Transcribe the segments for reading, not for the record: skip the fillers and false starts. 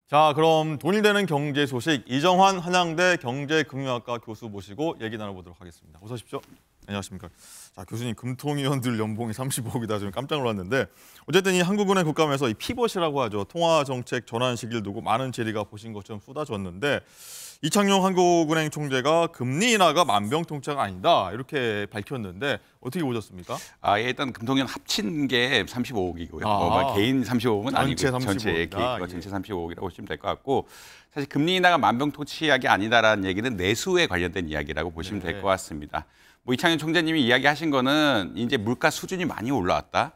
자, 그럼 돈이 되는 경제 소식 이정환 한양대 경제금융학과 교수 모시고 얘기 나눠보도록 하겠습니다. 어서 오십시오. 안녕하십니까. 자, 교수님 금통위원들 연봉이 35억이다 좀 깜짝 놀랐는데 어쨌든 이 한국은행 국감에서 이 피벗이라고 하죠. 통화 정책 전환 시기를 두고 많은 질의가 보신 것처럼 쏟아졌는데 이창용 한국은행 총재가 금리 인하가 만병통치가 아니다 이렇게 밝혔는데 어떻게 보셨습니까? 일단 금통위원 합친 게 35억이고요. 개인 35억은 아니고 전체 35억이라고 보시면 될 것 같고 사실 금리 인하가 만병통치약이 아니다라는 얘기는 내수에 관련된 이야기라고 보시면 될 것 같습니다. 뭐 이창용 총재님이 이야기하신 거는 이제 물가 수준이 많이 올라왔다.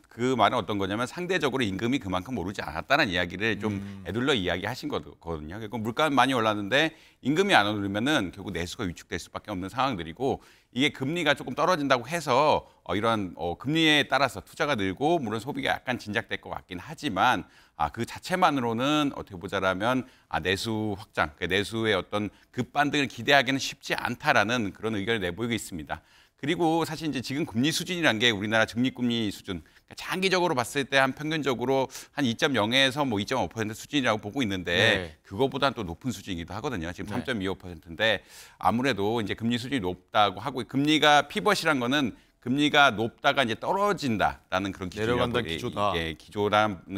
그 말은 어떤 거냐면 상대적으로 임금이 그만큼 오르지 않았다는 이야기를 좀 애둘러 이야기하신 거거든요. 그러니까 물가는 많이 올랐는데 임금이 안 오르면은 결국 내수가 위축될 수밖에 없는 상황들이고 이게 금리가 조금 떨어진다고 해서 이런 금리에 따라서 투자가 늘고 물론 소비가 약간 진작될 것 같긴 하지만 그 자체만으로는 어떻게 보자라면 내수 확장, 내수의 어떤 급반등을 기대하기는 쉽지 않다라는 그런 의견을 내보이고 있습니다. 그리고 사실 이제 지금 금리 수준이란 게 우리나라 적립금리 수준, 그러니까 장기적으로 봤을 때 한 평균적으로 한 2.0에서 뭐 2.5% 수준이라고 보고 있는데 그거보다는 또 높은 수준이기도 하거든요. 지금 3.25%인데 아무래도 이제 금리 수준이 높다고 하고 금리가 피벗이란 거는 금리가 높다가 이제 떨어진다라는 그런 기조라는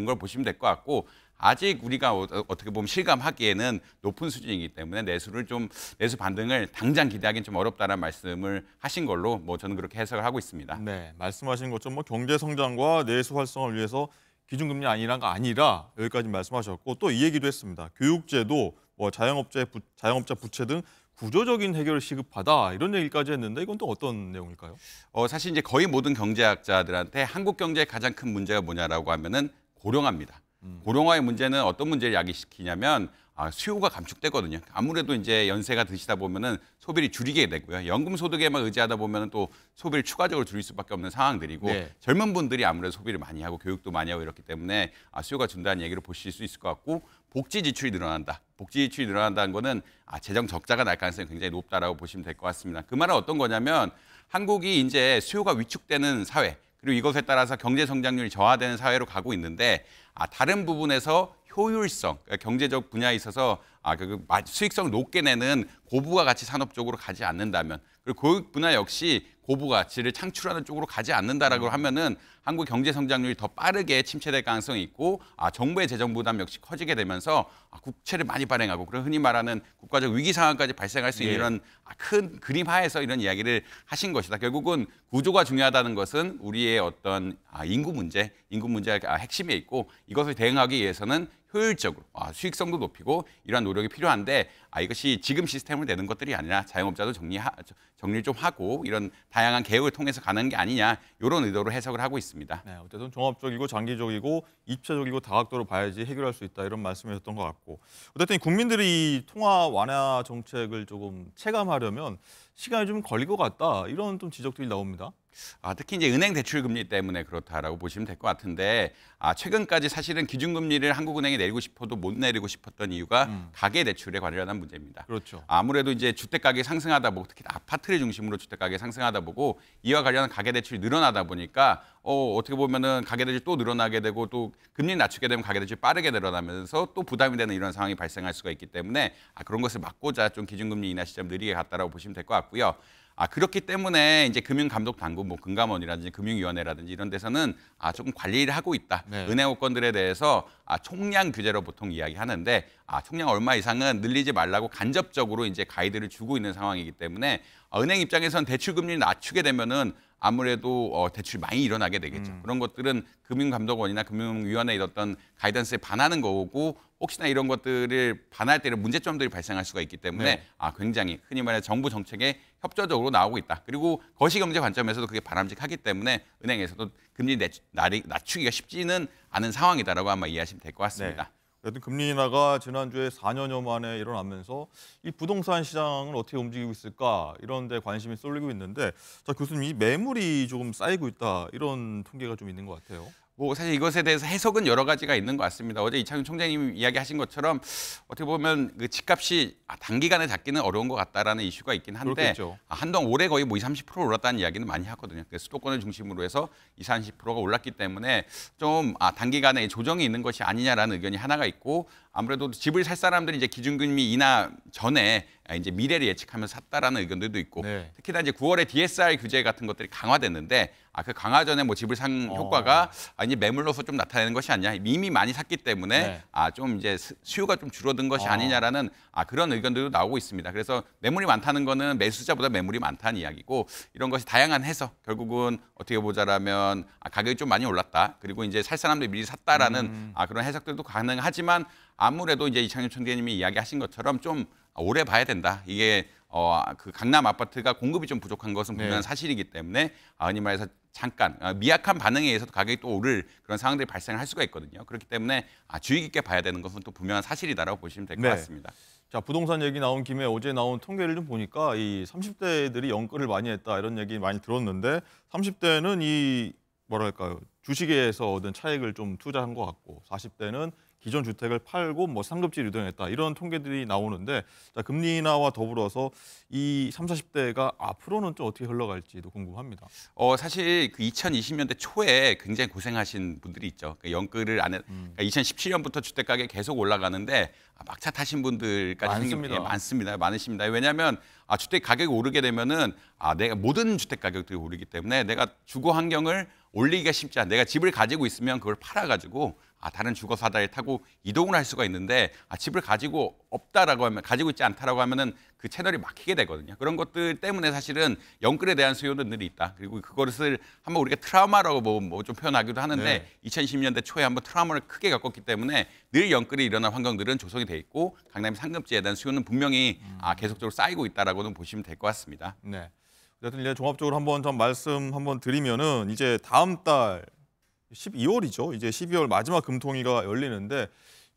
걸 보시면 될 것 같고 아직 우리가 어떻게 보면 실감하기에는 높은 수준이기 때문에 내수 반등을 당장 기대하기는 좀 어렵다는 말씀을 하신 걸로 뭐 저는 그렇게 해석을 하고 있습니다. 네, 말씀하신 것처럼 뭐 경제 성장과 내수 활성화를 위해서 기준금리 아니라가 아니라 여기까지 말씀하셨고 또 이 얘기도 했습니다. 교육제도, 뭐 자영업자 부채 등 구조적인 해결을 시급하다 이런 얘기까지 했는데 이건 또 어떤 내용일까요? 사실 이제 거의 모든 경제학자들한테 한국 경제의 가장 큰 문제가 뭐냐라고 하면은 고령화입니다. 고령화의 문제는 어떤 문제를 야기시키냐면 수요가 감축되거든요. 아무래도 이제 연세가 드시다 보면은 소비를 줄이게 되고요. 연금 소득에만 의지하다 보면은 또 소비를 추가적으로 줄일 수밖에 없는 상황들이고 젊은 분들이 아무래도 소비를 많이 하고 교육도 많이 하고 이렇기 때문에 수요가 준다는 얘기를 보실 수 있을 것 같고 복지 지출이 늘어난다. 복지 지출이 늘어난다는 거는 재정 적자가 날 가능성이 굉장히 높다라고 보시면 될 것 같습니다. 그 말은 어떤 거냐면 한국이 이제 수요가 위축되는 사회 그리고 이것에 따라서 경제 성장률이 저하되는 사회로 가고 있는데 다른 부분에서 효율성, 그러니까 경제적 분야에 있어서 수익성을 높게 내는 고부가 가치 산업 쪽으로 가지 않는다면 그리고 교육 분야 역시 고부가치를 창출하는 쪽으로 가지 않는다라고 하면은 한국 경제 성장률이 더 빠르게 침체될 가능성이 있고 정부의 재정 부담 역시 커지게 되면서 국채를 많이 발행하고 그런 흔히 말하는 국가적 위기 상황까지 발생할 수 있는 이런 큰 그림 하에서 이런 이야기를 하신 것이다. 결국은 구조가 중요하다는 것은 우리의 어떤 인구 문제가 핵심에 있고 이것을 대응하기 위해서는 효율적으로 수익성도 높이고 이러한 노력이 필요한데 이것이 지금 시스템을 내는 것들이 아니라 자영업자도 정리를 좀 하고 이런 다양한 개혁을 통해서 가는 게 아니냐 이런 의도로 해석을 하고 있습니다. 네, 어쨌든 종합적이고 장기적이고 입체적이고 다각도로 봐야지 해결할 수 있다 이런 말씀이셨던 것 같고 어쨌든 국민들이 통화 완화 정책을 조금 체감하려면 시간이 좀 걸릴 것 같다 이런 좀 지적들이 나옵니다. 특히 이제 은행 대출 금리 때문에 그렇다라고 보시면 될 것 같은데 최근까지 사실은 기준금리를 한국은행이 내리고 싶어도 못 내리고 싶었던 이유가 가계 대출에 관련한 문제입니다. 그렇죠. 아무래도 이제 주택 가격이 상승하다 보고 특히 아파트를 중심으로 주택 가격이 상승하다 보고 이와 관련한 가계 대출이 늘어나다 보니까 어떻게 보면은 가계 대출 또 늘어나게 되고 또 금리 낮추게 되면 가계 대출이 빠르게 늘어나면서 또 부담이 되는 이런 상황이 발생할 수가 있기 때문에 그런 것을 막고자 좀 기준금리 인하 시점 느리게 갔다라고 보시면 될 것 같고요. 그렇기 때문에 이제 금융감독당국, 뭐 금감원이라든지 금융위원회라든지 이런 데서는 조금 관리를 하고 있다. 은행업권들에 대해서 총량 규제로 보통 이야기하는데 총량 얼마 이상은 늘리지 말라고 간접적으로 이제 가이드를 주고 있는 상황이기 때문에 은행 입장에서는 대출 금리를 낮추게 되면은 아무래도 대출이 많이 일어나게 되겠죠. 그런 것들은 금융감독원이나 금융위원회의 어떤 가이던스에 반하는 거고 혹시나 이런 것들을 반할 때는 문제점들이 발생할 수가 있기 때문에 굉장히 흔히 말해 정부 정책에 협조적으로 나오고 있다. 그리고 거시경제 관점에서도 그게 바람직하기 때문에 은행에서도 금리 낮추기가 쉽지는 않은 상황이다라고 아마 이해하시면 될 것 같습니다. 그래도 금리 인하가 지난주에 4년여 만에 일어나면서 이 부동산 시장을 어떻게 움직이고 있을까 이런 데 관심이 쏠리고 있는데 자 교수님 이 매물이 조금 쌓이고 있다 이런 통계가 좀 있는 것 같아요. 뭐 사실 이것에 대해서 해석은 여러 가지가 있는 것 같습니다. 어제 이창용 총장님 이야기하신 것처럼 어떻게 보면 그 집값이 단기간에 잡기는 어려운 것 같다라는 이슈가 있긴 한데 그렇겠죠. 한동 올해 거의 뭐 20, 30% 올랐다는 이야기는 많이 하거든요. 수도권을 중심으로 해서 20, 30%가 올랐기 때문에 좀 단기간에 조정이 있는 것이 아니냐라는 의견이 하나가 있고 아무래도 집을 살 사람들이 이제 기준금리 인하 전에 이제 미래를 예측하면서 샀다라는 의견들도 있고 네. 특히나 이제 9월에 DSR 규제 같은 것들이 강화됐는데 그 강화 전에 뭐 집을 산 효과가 이제 매물로서 좀 나타내는 것이 아니냐 이미 많이 샀기 때문에 네. 좀 이제 수요가 좀 줄어든 것이 아니냐라는 그런 의견들도 나오고 있습니다. 그래서 매물이 많다는 거는 매수자보다 매물이 많다는 이야기고 이런 것이 다양한 해석 결국은 어떻게 보자라면 가격이 좀 많이 올랐다 그리고 이제 살 사람들이 미리 샀다라는 그런 해석들도 가능하지만 아무래도 이제 이창용 총재님이 이야기하신 것처럼 좀 오래 봐야 된다. 이게 그 강남 아파트가 공급이 좀 부족한 것은 분명한 네. 사실이기 때문에 흔히 말해서 잠깐 미약한 반응에 의해서도 가격이 또 오를 그런 상황들이 발생할 수가 있거든요. 그렇기 때문에 주의 깊게 봐야 되는 것은 또 분명한 사실이다라고 보시면 될 것 네. 같습니다. 자, 부동산 얘기 나온 김에 어제 나온 통계를 좀 보니까 이 30대들이 연끌을 많이 했다 이런 얘기 많이 들었는데 30대는 이 뭐랄까요 주식에서 얻은 차익을 좀 투자한 것 같고 40대는 기존 주택을 팔고 뭐 상급지를 이동했다 이런 통계들이 나오는데 자, 금리 인하와 더불어서 이 30, 40대가 앞으로는 좀 어떻게 흘러갈지도 궁금합니다. 사실 그 2020년대 초에 굉장히 고생하신 분들이 있죠. 그 연끌을 안 해. 그러니까 2017년부터 주택 가격이 계속 올라가는데 막차 타신 분들까지 많습니다. 많습니다. 많으십니다. 왜냐하면 주택 가격이 오르게 되면은 내가 모든 주택 가격들이 오르기 때문에 내가 주거 환경을 올리기가 쉽지 않아. 내가 집을 가지고 있으면 그걸 팔아가지고 다른 주거 사다리를 타고 이동을 할 수가 있는데 집을 가지고 없다라고 하면 가지고 있지 않다라고 하면은 그 채널이 막히게 되거든요. 그런 것들 때문에 사실은 연끌에 대한 수요는 늘 있다. 그리고 그것을 한번 우리가 트라우마라고 뭐 좀 표현하기도 하는데 네. 2020년대 초에 한번 트라우마를 크게 겪었기 때문에 늘 연끌이 일어난 환경들은 조성이 돼 있고 강남 상급지에 대한 수요는 분명히 계속적으로 쌓이고 있다라고는 보시면 될 것 같습니다. 네. 어쨌든 이제 종합적으로 한번 좀 말씀 한번 드리면은 이제 다음 달 12월이죠. 이제 12월 마지막 금통위가 열리는데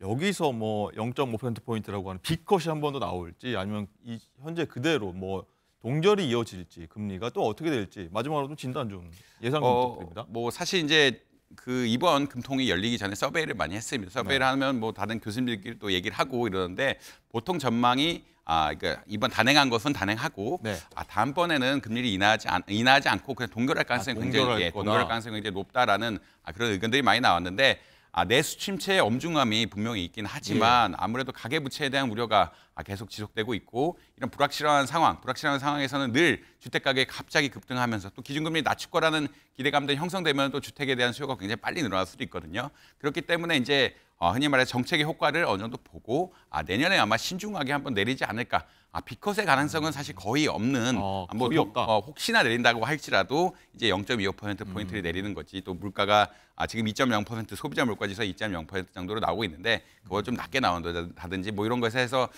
여기서 뭐 0.5%포인트라고 하는 빅컷이 한 번 더 나올지 아니면 이 현재 그대로 뭐 동결이 이어질지 금리가 또 어떻게 될지 마지막으로 좀 진단 좀 예상 좀 부탁드립니다. 뭐 사실 이제 그 이번 금통이 열리기 전에 서베이를 많이 했습니다. 서베이를 하면 뭐 다른 교수님들끼리 또 얘기를 하고 이러는데 보통 전망이 그러니까 이번 단행한 것은 단행하고 네. 다음번에는 금리를 인하하지 않고 그냥 동결할 가능성이 굉장히 동결할 가능성이 굉장히 높다라는 그런 의견들이 많이 나왔는데 내수 침체의 엄중함이 분명히 있긴 하지만 아무래도 가계부채에 대한 우려가 계속 지속되고 있고 이런 불확실한 상황에서는 늘 주택 가격이 갑자기 급등하면서 또 기준금리 낮출 거라는 기대감들이 형성되면 또 주택에 대한 수요가 굉장히 빨리 늘어날 수도 있거든요. 그렇기 때문에 이제 흔히 말해 정책의 효과를 어느 정도 보고 내년에 아마 신중하게 한번 내리지 않을까. 빅컷의 가능성은 사실 거의 없는 거의 없다. 혹시나 내린다고 할지라도 이제 0.25%포인트를 내리는 거지. 또 물가가 지금 2.0% 소비자 물가지수 2.0% 정도로 나오고 있는데 그거 좀 낮게 나온다든지 뭐 이런 것에 해서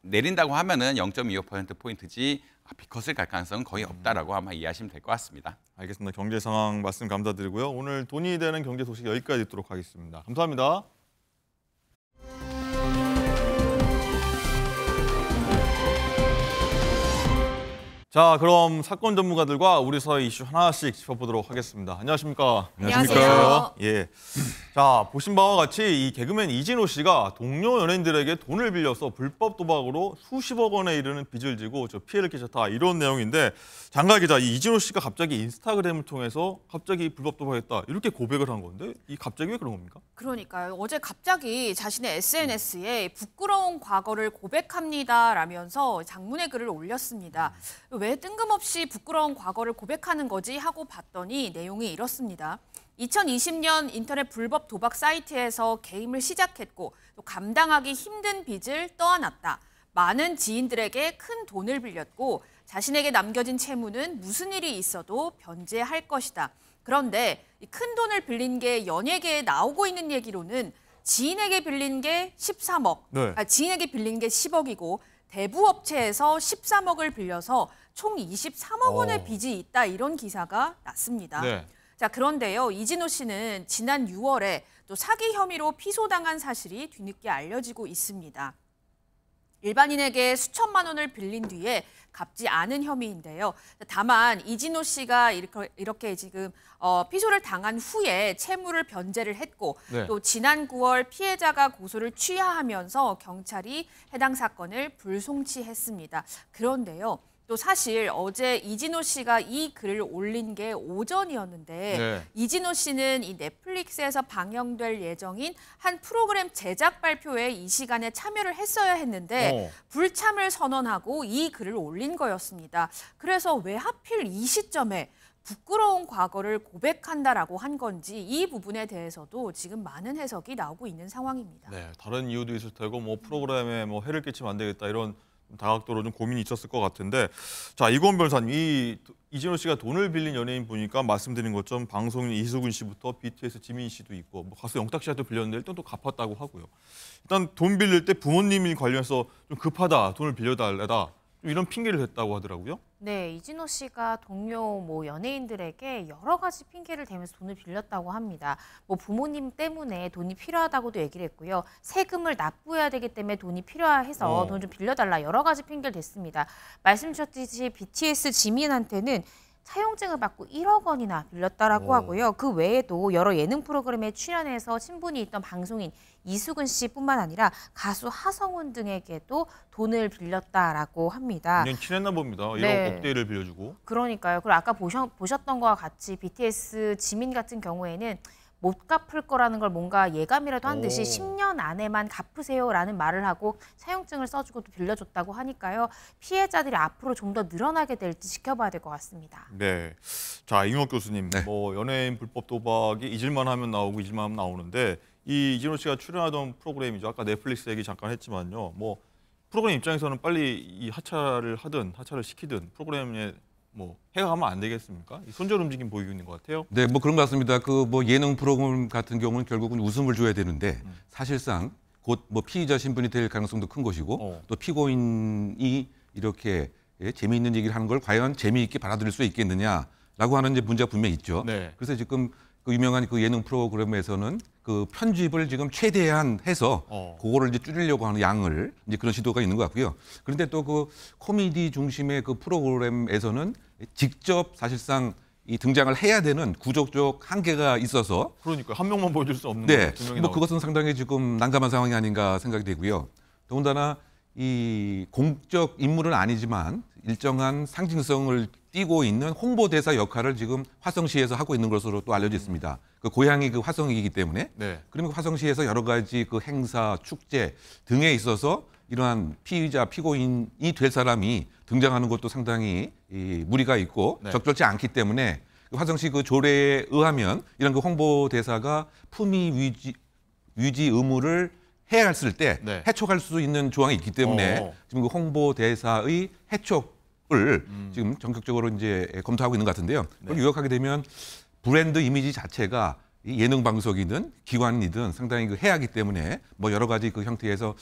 내린다고 하면은 0.25%포인트지 빅컷을 갈 가능성은 거의 없다라고 아마 이해하시면 될 것 같습니다. 알겠습니다. 경제 상황 말씀 감사드리고요. 오늘 돈이 되는 경제 소식 여기까지 듣도록 하겠습니다. 감사합니다. 자, 그럼 사건 전문가들과 우리 사회 이슈 하나씩 짚어보도록 하겠습니다. 안녕하십니까? 안녕하세요. 예. 자, 보신 바와 같이 이 개그맨 이진호 씨가 동료 연예인들에게 돈을 빌려서 불법 도박으로 수십억 원에 이르는 빚을 지고 피해를 끼쳤다 이런 내용인데 장가 기자, 이 이진호 씨가 갑자기 인스타그램을 통해서 갑자기 불법 도박했다 이렇게 고백을 한 건데 이 갑자기 왜 그런 겁니까? 그러니까요. 어제 갑자기 자신의 SNS에 부끄러운 과거를 고백합니다라면서 장문의 글을 올렸습니다. 왜 뜬금없이 부끄러운 과거를 고백하는 거지 하고 봤더니 내용이 이렇습니다. 2020년 인터넷 불법 도박 사이트에서 게임을 시작했고 또 감당하기 힘든 빚을 떠안았다. 많은 지인들에게 큰 돈을 빌렸고 자신에게 남겨진 채무는 무슨 일이 있어도 변제할 것이다. 그런데 큰 돈을 빌린 게 연예계에 나오고 있는 얘기로는 지인에게 빌린 게 13억, 네. 지인에게 빌린 게 10억이고 대부업체에서 13억을 빌려서 총 23억 원의 빚이 있다 이런 기사가 났습니다. 네. 자, 그런데요. 이진호 씨는 지난 6월에 또 사기 혐의로 피소당한 사실이 뒤늦게 알려지고 있습니다. 일반인에게 수천만 원을 빌린 뒤에 갚지 않은 혐의인데요. 다만 이진호 씨가 이렇게 지금 피소를 당한 후에 채무를 변제를 했고 네. 또 지난 9월 피해자가 고소를 취하하면서 경찰이 해당 사건을 불송치했습니다. 그런데요. 또 사실 어제 이진호 씨가 이 글을 올린 게 오전이었는데 네. 이진호 씨는 이 넷플릭스에서 방영될 예정인 한 프로그램 제작 발표에 이 시간에 참여를 했어야 했는데 불참을 선언하고 이 글을 올린 거였습니다. 그래서 왜 하필 이 시점에 부끄러운 과거를 고백한다라고 한 건지 이 부분에 대해서도 지금 많은 해석이 나오고 있는 상황입니다. 네, 다른 이유도 있을 테고 뭐 프로그램에 뭐 해를 끼치면 안 되겠다 이런 다각도로 좀 고민이 있었을 것 같은데, 자 이건 변호사님, 이진호 씨가 돈을 빌린 연예인 보니까 말씀드린 것처럼 방송인 이수근 씨부터 BTS 지민 씨도 있고 뭐 가수 영탁 씨한테 빌렸는데 일단 또 갚았다고 하고요. 일단 돈 빌릴 때 부모님이 관련해서 좀 급하다, 돈을 빌려달래다 이런 핑계를 댔다고 하더라고요. 네, 이진호 씨가 동료 연예인들에게 여러 가지 핑계를 대면서 돈을 빌렸다고 합니다. 부모님 때문에 돈이 필요하다고도 얘기를 했고요. 세금을 납부해야 되기 때문에 돈이 필요해서 돈 좀 빌려달라 여러 가지 핑계를 댔습니다. 말씀 주셨듯이 BTS 지민한테는 차용증을 받고 1억 원이나 빌렸다라고 하고요. 그 외에도 여러 예능 프로그램에 출연해서 친분이 있던 방송인 이수근 씨뿐만 아니라 가수 하성운 등에게도 돈을 빌렸다라고 합니다. 그냥 친했나 봅니다. 1억 네. 억대를 빌려주고. 그러니까요. 그리고 아까 보셨던 거와 같이 BTS 지민 같은 경우에는 못 갚을 거라는 걸 뭔가 예감이라도 한 듯이 10년 안에만 갚으세요라는 말을 하고 차용증을 써주고 또 빌려줬다고 하니까요. 피해자들이 앞으로 좀 더 늘어나게 될지 지켜봐야 될 것 같습니다. 네. 자, 이용혁 교수님, 네. 뭐 연예인 불법 도박이 잊을만 하면 나오고 잊을만 하면 나오는데 이 이진호 씨가 출연하던 프로그램이죠. 아까 넷플릭스 얘기 잠깐 했지만요. 뭐 프로그램 입장에서는 빨리 이 하차를 시키든 프로그램에 뭐 해가 가면 안 되겠습니까? 이 손절 움직임 보이고 있는 것 같아요. 네, 뭐 그런 것 같습니다. 예능 프로그램 같은 경우는 결국은 웃음을 줘야 되는데 사실상 곧 피의자 신분이 될 가능성도 큰 것이고 또 피고인이 이렇게 재미있는 얘기를 하는 걸 과연 재미있게 받아들일 수 있겠느냐라고 하는 이제 문제가 분명히 있죠. 네. 그래서 지금 그 유명한 그 예능 프로그램에서는 그 편집을 지금 최대한 해서 그거를 이제 줄이려고 하는 양을 이제 그런 시도가 있는 것 같고요. 그런데 또 그 코미디 중심의 그 프로그램에서는 직접 사실상 이 등장을 해야 되는 구조적 한계가 있어서 그러니까 한 명만 보여줄 수 없는 네, 거예요. 두 명이 나오니까. 그것은 상당히 지금 난감한 상황이 아닌가 생각이 되고요. 더군다나 이 공적 인물은 아니지만 일정한 상징성을 띠고 있는 홍보대사 역할을 지금 화성시에서 하고 있는 것으로 또 알려져 있습니다. 그 고향이 그 화성이기 때문에 네. 그러면 화성시에서 여러 가지 그 행사, 축제 등에 있어서 이러한 피의자, 피고인이 될 사람이 등장하는 것도 상당히 무리가 있고 네. 적절치 않기 때문에 화성시 그 조례에 의하면 이런 그 홍보대사가 품위 유지 의무를 해야 했을 때 네. 해촉할 수 있는 조항이 있기 때문에 지금 그 홍보대사의 해촉을 지금 전격적으로 이제 검토하고 있는 것 같은데요. 그걸 요약하게 되면 브랜드 이미지 자체가 이 예능 방송이든 기관이든 상당히 그 해야하기 때문에 뭐 여러 가지 그 형태에서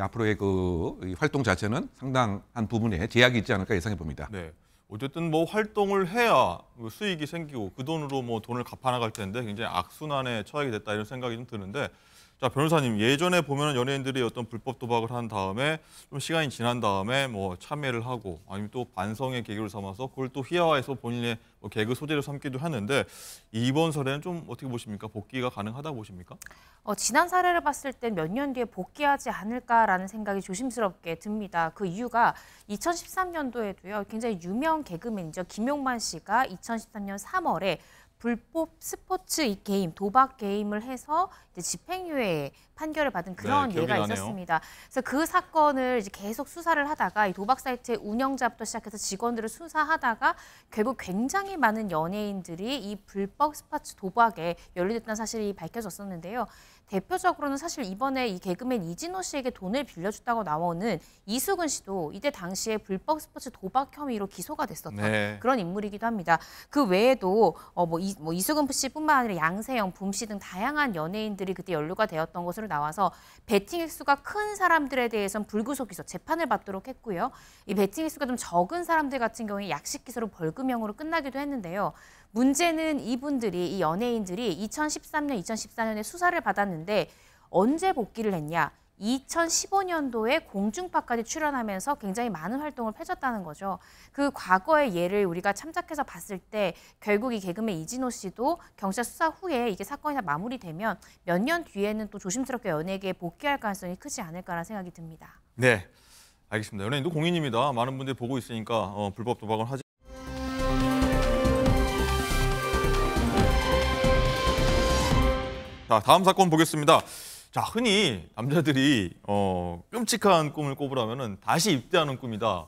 앞으로의 그 활동 자체는 상당한 부분에 제약이 있지 않을까 예상해 봅니다. 네. 어쨌든 뭐 활동을 해야 수익이 생기고 그 돈으로 뭐 돈을 갚아나갈 텐데 굉장히 악순환에 처하게 됐다 이런 생각이 좀 드는데, 자 변호사님, 예전에 보면은 연예인들이 어떤 불법 도박을 한 다음에 좀 시간이 지난 다음에 뭐 참여를 하고 아니면 또 반성의 계기를 삼아서 그걸 또 희화화해서 본인의 뭐 개그 소재를 삼기도 하는데, 이번 사례는 좀 어떻게 보십니까? 복귀가 가능하다고 보십니까? 지난 사례를 봤을 때 몇 년 뒤에 복귀하지 않을까라는 생각이 조심스럽게 듭니다. 그 이유가 2013년도에도요. 굉장히 유명 개그맨이죠. 김용만 씨가 2013년 3월에 불법 스포츠 게임, 도박 게임을 해서 이제 집행유예 판결을 받은 그런 네, 기억이 예가 나네요. 있었습니다. 그래서 그 사건을 이제 계속 수사를 하다가 이 도박 사이트의 운영자부터 시작해서 직원들을 수사하다가 결국 굉장히 많은 연예인들이 이 불법 스포츠 도박에 연루됐다는 사실이 밝혀졌었는데요. 대표적으로는 사실 이번에 이 개그맨 이진호 씨에게 돈을 빌려줬다고 나오는 이수근 씨도 이때 당시에 불법 스포츠 도박 혐의로 기소가 됐었던 네. 그런 인물이기도 합니다. 그 외에도 이수근 씨뿐만 아니라 양세형, 붐씨 등 다양한 연예인들이 그때 연루가 되었던 것으로 나와서 베팅 횟수가 큰 사람들에 대해서는 불구속 기소, 재판을 받도록 했고요. 이 베팅 횟수가 좀 적은 사람들 같은 경우에 약식 기소로 벌금형으로 끝나기도 했는데요. 문제는 이분들이, 이 연예인들이 2013년, 2014년에 수사를 받았는데 언제 복귀를 했냐? 2015년도에 공중파까지 출연하면서 굉장히 많은 활동을 펼쳤다는 거죠. 그 과거의 예를 우리가 참작해서 봤을 때 결국 이 개그맨 이진호 씨도 경찰 수사 후에 이게 사건이 다 마무리되면 몇 년 뒤에는 또 조심스럽게 연예계에 복귀할 가능성이 크지 않을까라는 생각이 듭니다. 네, 알겠습니다. 연예인도 공인입니다. 많은 분들이 보고 있으니까 불법 도박은 하지. 자, 다음 사건 보겠습니다. 자, 흔히 남자들이 끔찍한 꿈을 꿔보라면은 다시 입대하는 꿈이다.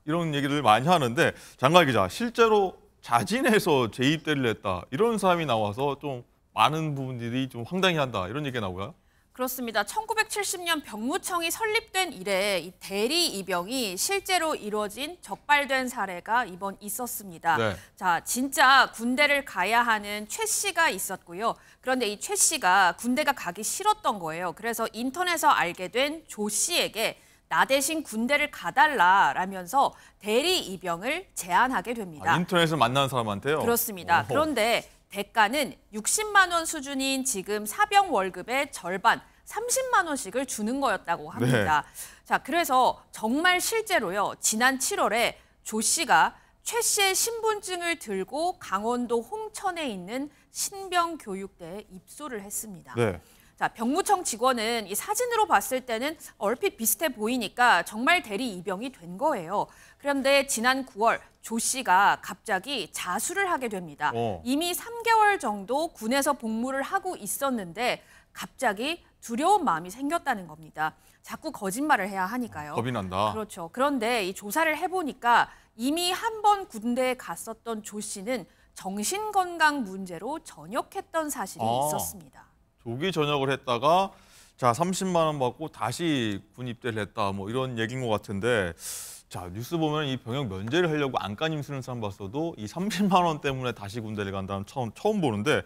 이런 얘기를 많이 하는데 장가희 기자, 실제로 자진해서 재입대를 했다. 이런 사람이 나와서 좀 많은 부분들이 좀 황당해한다. 이런 얘기가 나오고요. 그렇습니다. 1970년 병무청이 설립된 이래 이 대리 입영이 실제로 이루어진 적발된 사례가 이번 있었습니다. 네. 자, 진짜 군대를 가야 하는 최 씨가 있었고요. 그런데 이 최 씨가 군대가 가기 싫었던 거예요. 그래서 인터넷에서 알게 된 조 씨에게 나 대신 군대를 가달라라면서 대리 입영을 제안하게 됩니다. 아, 인터넷에서 만난 사람한테요? 그렇습니다. 어허. 그런데 대가는 60만 원 수준인 지금 사병 월급의 절반 30만 원씩을 주는 거였다고 합니다. 자, 그래서 정말 실제로요. 지난 7월에 조 씨가 최 씨의 신분증을 들고 강원도 홍천에 있는 신병교육대에 입소를 했습니다. 네. 자, 병무청 직원은 이 사진으로 봤을 때는 얼핏 비슷해 보이니까 정말 대리 입영이 된 거예요. 그런데 지난 9월 조 씨가 갑자기 자수를 하게 됩니다. 이미 3개월 정도 군에서 복무를 하고 있었는데 갑자기 두려운 마음이 생겼다는 겁니다. 자꾸 거짓말을 해야 하니까요. 겁이 난다. 그렇죠. 그런데 이 조사를 해보니까 이미 한 번 군대에 갔었던 조 씨는 정신건강 문제로 전역했던 사실이 있었습니다. 조기 전역을 했다가 자 30만 원 받고 다시 군 입대를 했다. 뭐 이런 얘기인 것 같은데 자 뉴스 보면 이 병역 면제를 하려고 안간힘 쓰는 사람 봤어도 이 30만 원 때문에 다시 군대를 간다는 처음 보는데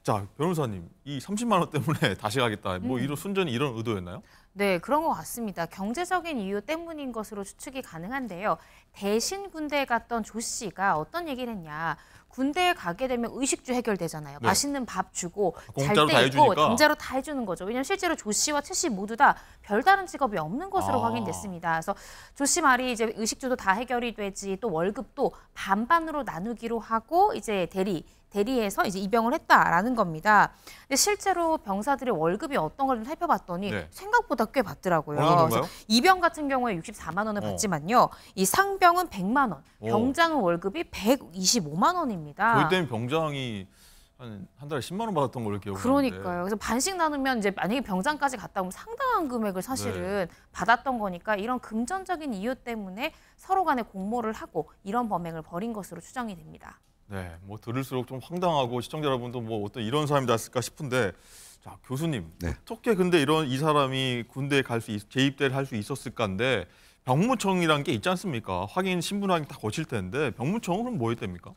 자 변호사님 이 30만 원 때문에 다시 가겠다. 뭐 이런 순전히 이런 의도였나요? 네, 그런 것 같습니다. 경제적인 이유 때문인 것으로 추측이 가능한데요. 대신 군대에 갔던 조 씨가 어떤 얘기를 했냐. 군대에 가게 되면 의식주 해결되잖아요. 네. 맛있는 밥 주고 공짜로 다 잘 때 있고 해주니까. 강제로 다 해주는 거죠. 왜냐하면 실제로 조 씨와 최 씨 모두 다 별다른 직업이 없는 것으로 아. 확인됐습니다. 그래서 조 씨 말이 이제 의식주도 다 해결이 되지 또 월급도 반반으로 나누기로 하고 이제 대리해서 이제 입영을 했다라는 겁니다. 근데 실제로 병사들의 월급이 어떤 걸 좀 살펴봤더니 네. 생각보다 꽤 받더라고요. 어느 정도인가요? 그래서 입영 같은 경우에 64만 원을 받지만요. 이 상병은 100만 원, 병장은 월급이 125만 원입니다. 저희 때는 병장이 한 달에 10만 원 받았던 걸로 기억하는데. 그러니까요. 그래서 반씩 나누면 이제 만약에 병장까지 갔다 오면 상당한 금액을 사실은 받았던 거니까 이런 금전적인 이유 때문에 서로 간에 공모를 하고 이런 범행을 벌인 것으로 추정이 됩니다. 네, 뭐 들을수록 좀 황당하고 시청자 여러분도 뭐 어떤 이런 사람이 났을까 싶은데 자 교수님 네. 어떻게 근데 이 사람이 군대에 재입대를 할 수 있었을까인데 병무청이란 게 있지 않습니까? 신분 확인 다 거칠 텐데 병무청은 뭐 해야 됩니까?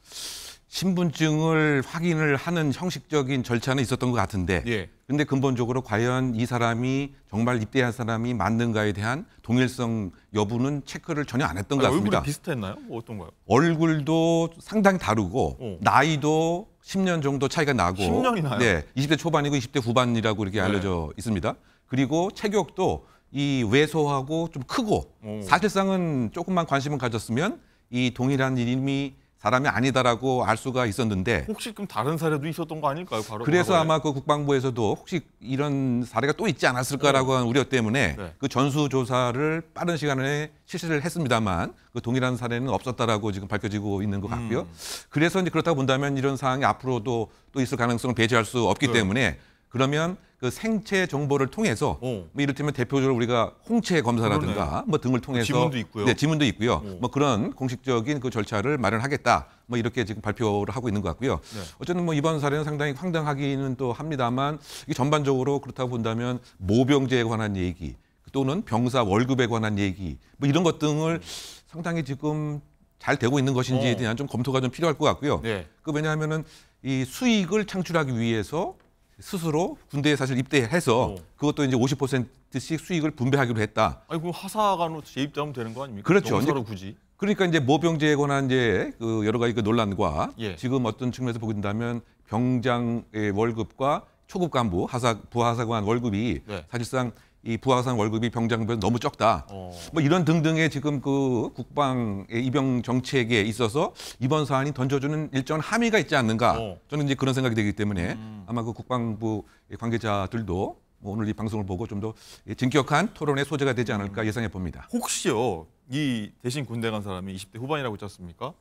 신분증을 확인을 하는 형식적인 절차는 있었던 것 같은데 예. 근데 근본적으로 과연 이 사람이 정말 입대한 사람이 맞는가에 대한 동일성 여부는 체크를 전혀 안 했던 것 같습니다. 얼굴이 비슷했나요? 뭐 어떤가요? 얼굴도 상당히 다르고 어. 나이도 10년 정도 차이가 나고 10년이나요? 네, 20대 초반이고 20대 후반이라고 이렇게 네. 알려져 있습니다. 그리고 체격도 이 왜소하고 좀 크고 사실상은 조금만 관심을 가졌으면 이 동일한 이름이 사람이 아니다라고 알 수가 있었는데 혹시 그럼 다른 사례도 있었던 거 아닐까요? 바로 그래서 과거에? 아마 그 국방부에서도 혹시 이런 사례가 또 있지 않았을까라고 하는 우려 때문에 네. 그 전수조사를 빠른 시간에 실시를 했습니다만 그 동일한 사례는 없었다라고 지금 밝혀지고 있는 것 같고요. 그래서 이제 그렇다고 본다면 이런 상황이 앞으로도 또 있을 가능성을 배제할 수 없기 네. 때문에 그러면 그 생체 정보를 통해서 뭐 이를테면 대표적으로 우리가 홍채 검사라든가 그러네. 뭐 등을 통해서 지문도 있고요. 네, 지문도 있고요. 뭐 그런 공식적인 그 절차를 마련하겠다. 뭐 이렇게 지금 발표를 하고 있는 것 같고요. 네. 어쨌든 뭐 이번 사례는 상당히 황당하기는 또 합니다만 이게 전반적으로 그렇다고 본다면 모병제에 관한 얘기 또는 병사 월급에 관한 얘기 뭐 이런 것 등을 상당히 지금 잘 되고 있는 것인지에 대한 좀 검토가 좀 필요할 것 같고요. 네. 그 왜냐하면은 이 수익을 창출하기 위해서 스스로 군대에 사실 입대해서 그것도 이제 50%씩 수익을 분배하기로 했다. 아니 그럼 하사관으로 재입대하면 되는 거 아닙니까? 그렇죠. 병사로 굳이. 그러니까 이제 모병제에 관한 이제 그 여러 가지 그 논란과 예. 지금 어떤 측면에서 보게 된다면 병장의 월급과 초급 간부 부하사관 월급이 네. 사실상 이 부하관 월급이 병장비보다 너무 적다. 뭐 이런 등등의 지금 그 국방의 입영 정책에 있어서 이번 사안이 던져주는 일정한 함의가 있지 않는가. 저는 이제 그런 생각이 되기 때문에 아마 그 국방부 관계자들도 오늘 이 방송을 보고 좀 더 진격한 토론의 소재가 되지 않을까 예상해 봅니다. 혹시요, 이 대신 군대 간 사람이 20대 후반이라고 했지 않습니까?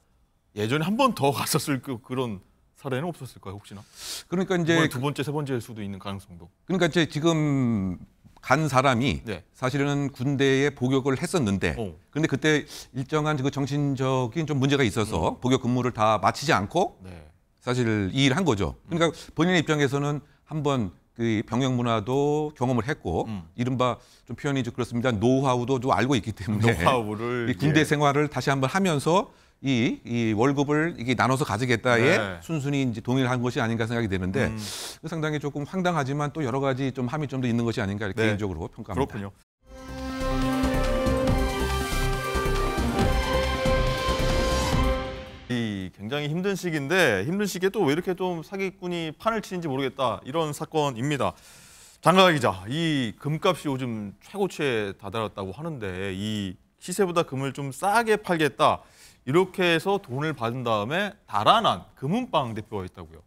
예전에 한 번 더 갔었을 그런 사례는 없었을까요, 혹시나? 그러니까 이제 두 번째, 세 번째일 수도 있는 가능성도. 그러니까 이제 지금 간 사람이 네. 사실은 군대에 복역을 했었는데 그런데 그때 일정한 그 정신적인 좀 문제가 있어서 복역 근무를 다 마치지 않고 네. 사실 이 일을 한 거죠. 그러니까 본인의 입장에서는 한번 그 병역 문화도 경험을 했고 이른바 좀 표현이 좀 그렇습니다. 노하우도 좀 알고 있기 때문에 노하우를 이 군대 생활을 다시 한번 하면서 이 월급을 이게 나눠서 가지겠다에 네. 순순히 이제 동의를 한 것이 아닌가 생각이 되는데 상당히 조금 황당하지만 또 여러 가지 좀 함의점도 있는 것이 아닌가 이렇게 네. 개인적으로 평가합니다. 그렇군요. 이 굉장히 힘든 시기인데 힘든 시기에 또 왜 이렇게 좀 사기꾼이 판을 치는지 모르겠다 이런 사건입니다. 장가가 기자, 이 금값이 요즘 최고치에 다다랐다고 하는데 이 시세보다 금을 좀 싸게 팔겠다 이렇게 해서 돈을 받은 다음에 달아난 금은방 대표가 있다고요.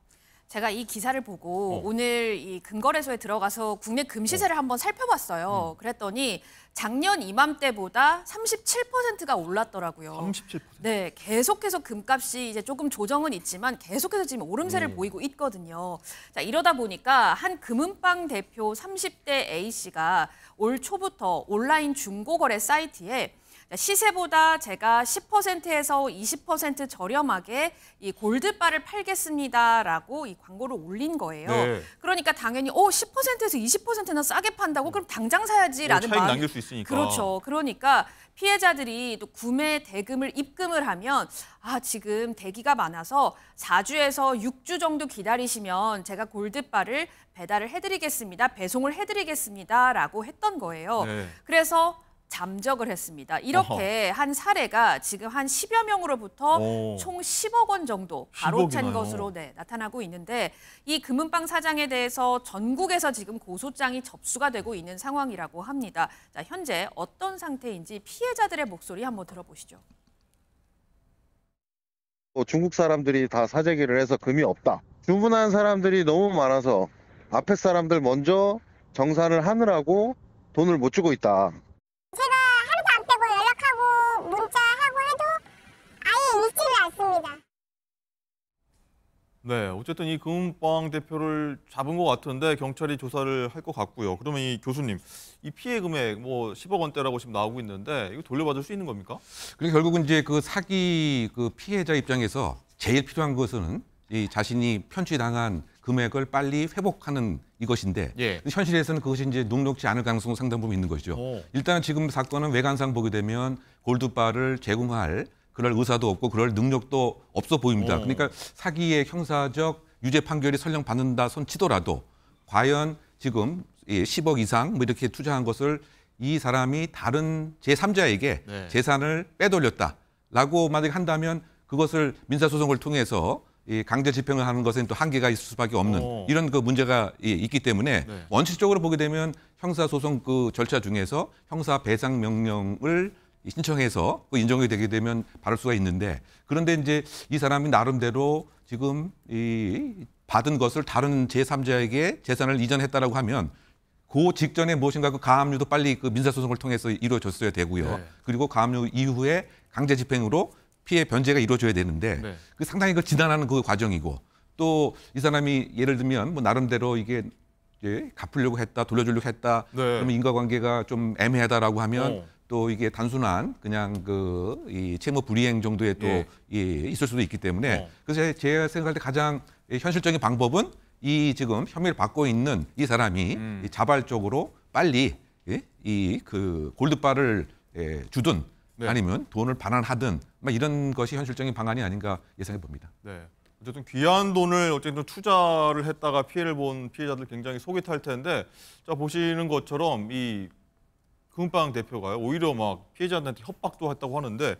제가 이 기사를 보고 오늘 이 금거래소에 들어가서 국내 금 시세를 한번 살펴봤어요. 그랬더니 작년 이맘때보다 37%가 올랐더라고요. 37%. 네, 계속해서 금값이 이제 조금 조정은 있지만 계속해서 지금 오름세를 보이고 있거든요. 자, 이러다 보니까 한 금은방 대표 30대 A씨가 올 초부터 온라인 중고거래 사이트에 시세보다 제가 10%에서 20% 저렴하게 이 골드바를 팔겠습니다라고 이 광고를 올린 거예요. 네. 그러니까 당연히 10%에서 20%나 싸게 판다고 그럼 당장 사야지라는 차익 마음이 남길 수 있으니까. 그렇죠. 그러니까 피해자들이 또 구매 대금을 입금을 하면 지금 대기가 많아서 4주에서 6주 정도 기다리시면 제가 골드바를 배달을 해드리겠습니다. 배송을 해드리겠습니다라고 했던 거예요. 네. 그래서 잠적을 했습니다. 이렇게 한 사례가 지금 한 10여 명으로부터 총 10억 원 정도 가로챈 10억이나요? 것으로 나타나고 있는데 이 금은방 사장에 대해서 전국에서 지금 고소장이 접수가 되고 있는 상황이라고 합니다. 자, 현재 어떤 상태인지 피해자들의 목소리 한번 들어보시죠. 중국 사람들이 다 사재기를 해서 금이 없다. 주문한 사람들이 너무 많아서 앞에 사람들 먼저 정산을 하느라고 돈을 못 주고 있다. 제가 하루도 안 빼고 연락하고 문자하고 해도 아예 읽지를 않습니다. 네, 어쨌든 이 금은방 대표를 잡은 것 같은데 경찰이 조사를 할 것 같고요. 그러면 이 교수님, 이 피해 금액 뭐 10억 원대라고 지금 나오고 있는데 이거 돌려받을 수 있는 겁니까? 그러니까 결국은 이제 그 사기 그 피해자 입장에서 제일 필요한 것은 이 자신이 편취당한 금액을 빨리 회복하는 이것인데 예. 현실에서는 그것이 이제 녹록지 않을 가능성은 상당 부분 있는 것이죠. 일단 지금 사건은 외관상 보게 되면 골드바를 제공할 그럴 의사도 없고 그럴 능력도 없어 보입니다. 그러니까 사기의 형사적 유죄 판결이 설령 받는다 손 치더라도 과연 지금 10억 이상 뭐 이렇게 투자한 것을 이 사람이 다른 제3자에게 네. 재산을 빼돌렸다라고 만약에 한다면 그것을 민사소송을 통해서 이 강제 집행을 하는 것에는 또 한계가 있을 수밖에 없는 이런 그 문제가 있기 때문에 네. 원칙적으로 보게 되면 형사소송 그 절차 중에서 형사 배상 명령을 신청해서 그 인정이 되게 되면 받을 수가 있는데 그런데 이제 이 사람이 나름대로 지금 이 받은 것을 다른 제3자에게 재산을 이전했다라고 하면 그 직전에 무엇인가 그 가압류도 빨리 그 민사소송을 통해서 이루어졌어야 되고요. 네. 그리고 가압류 이후에 강제 집행으로 피해 변제가 이루어져야 되는데 네. 그 상당히 그 지난하는 그 과정이고 또 이 사람이 예를 들면 뭐 나름대로 이게 이제 갚으려고 했다 돌려주려고 했다 네. 그러면 인과관계가 좀 애매하다라고 하면 또 이게 단순한 그냥 그 이 채무 불이행 정도의 또 예. 있을 수도 있기 때문에 그래서 제가 생각할 때 가장 현실적인 방법은 이 지금 혐의를 받고 있는 이 사람이 이 자발적으로 빨리 이 그 골드바를 주든 네. 아니면 돈을 반환하든 막 이런 것이 현실적인 방안이 아닌가 예상해 봅니다. 네. 어쨌든 귀한 돈을 어쨌든 투자를 했다가 피해를 본 피해자들 굉장히 속이 탈 텐데 자 보시는 것처럼 이 금은방 대표가요 오히려 막 피해자한테 협박도 했다고 하는데